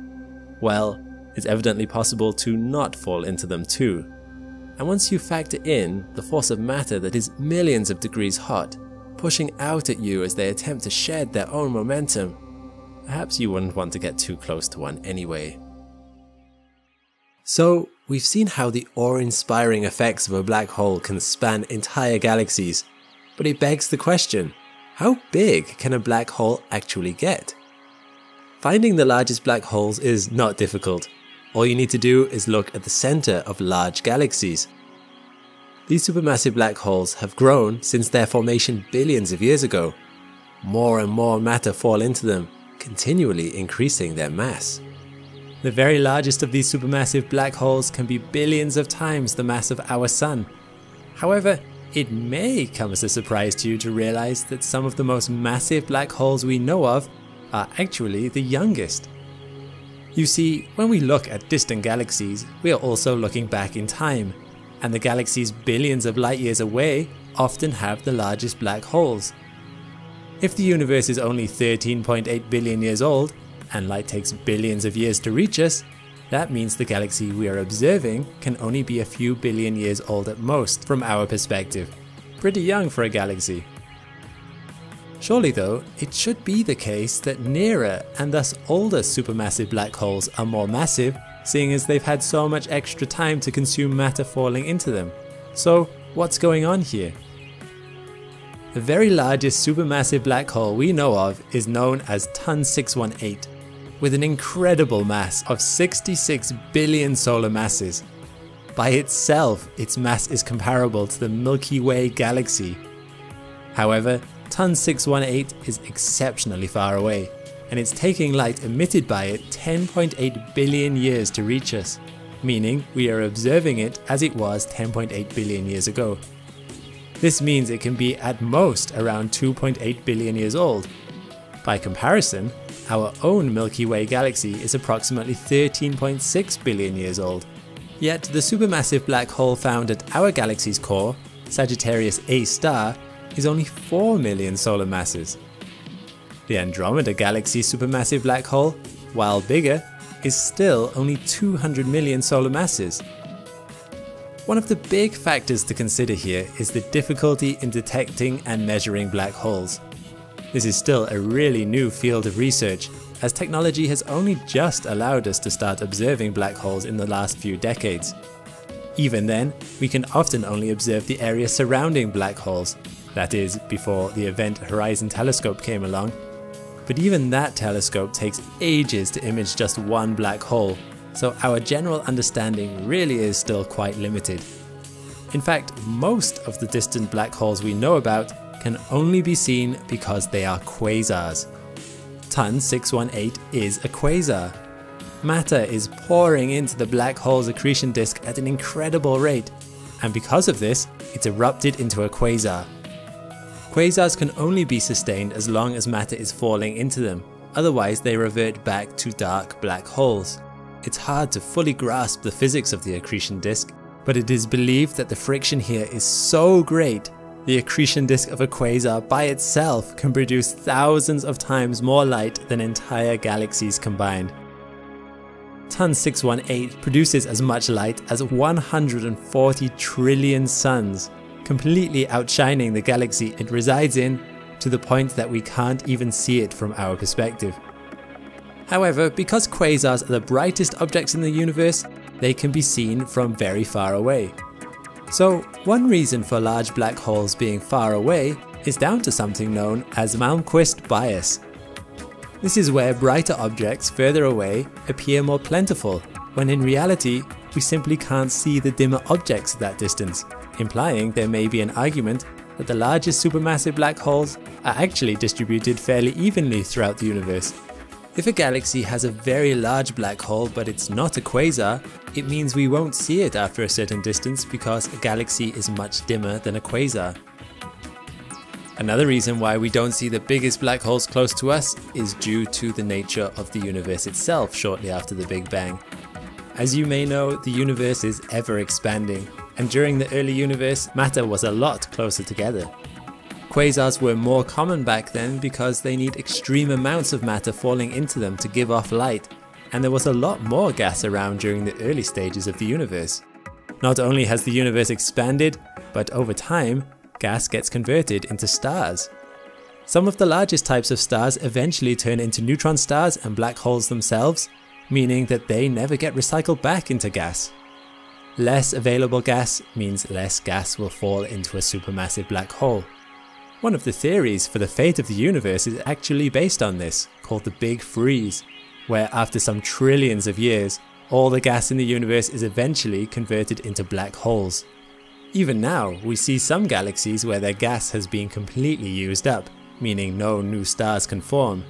Speaker 1: well, it's evidently possible to not fall into them too. And once you factor in the force of matter that is millions of degrees hot, pushing out at you as they attempt to shed their own momentum, perhaps you wouldn't want to get too close to one anyway. So, we've seen how the awe-inspiring effects of a black hole can span entire galaxies, but it begs the question, how big can a black hole actually get? Finding the largest black holes is not difficult. All you need to do is look at the center of large galaxies. These supermassive black holes have grown since their formation billions of years ago. More and more matter fall into them, continually increasing their mass. The very largest of these supermassive black holes can be billions of times the mass of our Sun. However, it may come as a surprise to you to realize that some of the most massive black holes we know of are actually the youngest. You see, when we look at distant galaxies, we are also looking back in time, and the galaxies billions of light years away often have the largest black holes. If the universe is only 13.8 billion years old, and light takes billions of years to reach us, that means the galaxy we are observing can only be a few billion years old at most from our perspective. Pretty young for a galaxy. Surely though, it should be the case that nearer and thus older supermassive black holes are more massive, seeing as they've had so much extra time to consume matter falling into them. So what's going on here? The very largest supermassive black hole we know of is known as Ton 618, with an incredible mass of 66 billion solar masses. By itself, its mass is comparable to the Milky Way galaxy. However, Ton 618 is exceptionally far away, and it's taking light emitted by it 10.8 billion years to reach us. meaning we are observing it as it was 10.8 billion years ago. This means it can be at most around 2.8 billion years old. By comparison, our own Milky Way galaxy is approximately 13.6 billion years old. Yet the supermassive black hole found at our galaxy's core, Sagittarius A star, is only 4 million solar masses. The Andromeda galaxy's supermassive black hole, while bigger, is still only 200 million solar masses. One of the big factors to consider here is the difficulty in detecting and measuring black holes. This is still a really new field of research, as technology has only just allowed us to start observing black holes in the last few decades. Even then, we can often only observe the area surrounding black holes, that is, before the Event Horizon Telescope came along. But even that telescope takes ages to image just one black hole, so our general understanding really is still quite limited. In fact, most of the distant black holes we know about can only be seen because they are quasars. Ton 618 is a quasar. Matter is pouring into the black hole's accretion disk at an incredible rate, and because of this, it's erupted into a quasar. Quasars can only be sustained as long as matter is falling into them, otherwise they revert back to dark black holes. It's hard to fully grasp the physics of the accretion disk, but it is believed that the friction here is so great, the accretion disk of a quasar by itself can produce thousands of times more light than entire galaxies combined. Ton 618 produces as much light as 140 trillion suns, completely outshining the galaxy it resides in to the point that we can't even see it from our perspective. However, because quasars are the brightest objects in the universe, they can be seen from very far away. So, one reason for large black holes being far away is down to something known as Malmquist bias. This is where brighter objects further away appear more plentiful, when in reality we simply can't see the dimmer objects at that distance, implying there may be an argument that the largest supermassive black holes are actually distributed fairly evenly throughout the universe. If a galaxy has a very large black hole but it's not a quasar, it means we won't see it after a certain distance because a galaxy is much dimmer than a quasar. Another reason why we don't see the biggest black holes close to us is due to the nature of the universe itself shortly after the Big Bang. As you may know, the universe is ever expanding, and during the early universe, matter was a lot closer together. Quasars were more common back then because they need extreme amounts of matter falling into them to give off light, and there was a lot more gas around during the early stages of the universe. Not only has the universe expanded, but over time, gas gets converted into stars. Some of the largest types of stars eventually turn into neutron stars and black holes themselves, meaning that they never get recycled back into gas. Less available gas means less gas will fall into a supermassive black hole. One of the theories for the fate of the universe is actually based on this, called the Big Freeze, where after some trillions of years, all the gas in the universe is eventually converted into black holes. Even now, we see some galaxies where their gas has been completely used up, meaning no new stars can form.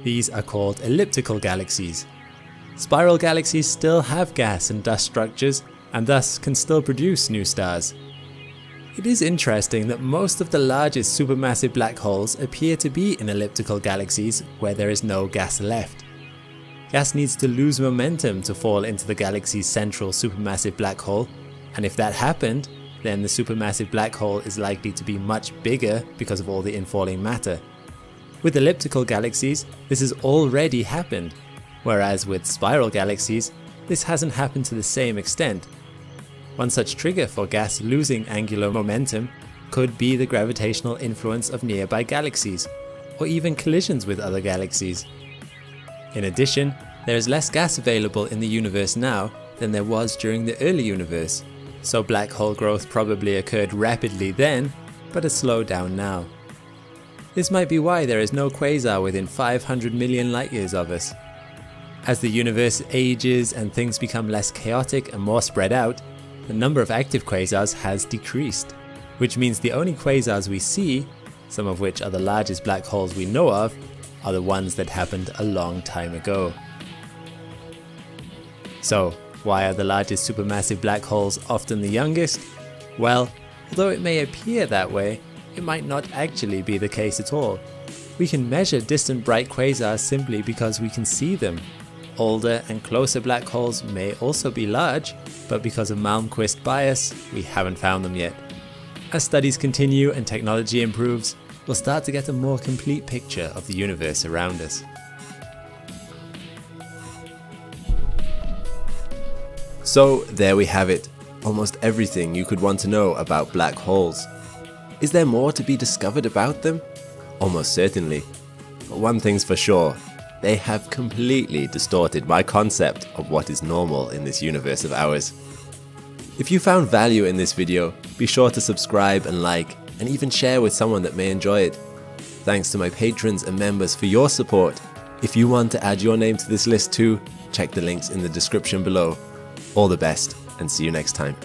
Speaker 1: These are called elliptical galaxies. Spiral galaxies still have gas and dust structures, and thus can still produce new stars. It is interesting that most of the largest supermassive black holes appear to be in elliptical galaxies where there is no gas left. Gas needs to lose momentum to fall into the galaxy's central supermassive black hole, and if that happened, then the supermassive black hole is likely to be much bigger because of all the infalling matter. With elliptical galaxies, this has already happened, whereas with spiral galaxies, this hasn't happened to the same extent. One such trigger for gas losing angular momentum could be the gravitational influence of nearby galaxies, or even collisions with other galaxies. In addition, there is less gas available in the universe now than there was during the early universe, so black hole growth probably occurred rapidly then, but has slowed down now. This might be why there is no quasar within 500 million light years of us. As the universe ages and things become less chaotic and more spread out, the number of active quasars has decreased, which means the only quasars we see, some of which are the largest black holes we know of, are the ones that happened a long time ago. So, Why are the largest supermassive black holes often the youngest? Well, although it may appear that way, it might not actually be the case at all. We can measure distant bright quasars simply because we can see them. Older and closer black holes may also be large, but because of Malmquist bias, we haven't found them yet. As studies continue and technology improves, we'll start to get a more complete picture of the universe around us.
Speaker 2: So there we have it, almost everything you could want to know about black holes. Is there more to be discovered about them? Almost certainly. But one thing's for sure, they have completely distorted my concept of what is normal in this universe of ours. If you found value in this video, be sure to subscribe and like, and even share with someone that may enjoy it. Thanks to my patrons and members for your support. If you want to add your name to this list too, check the links in the description below. All the best, and see you next time.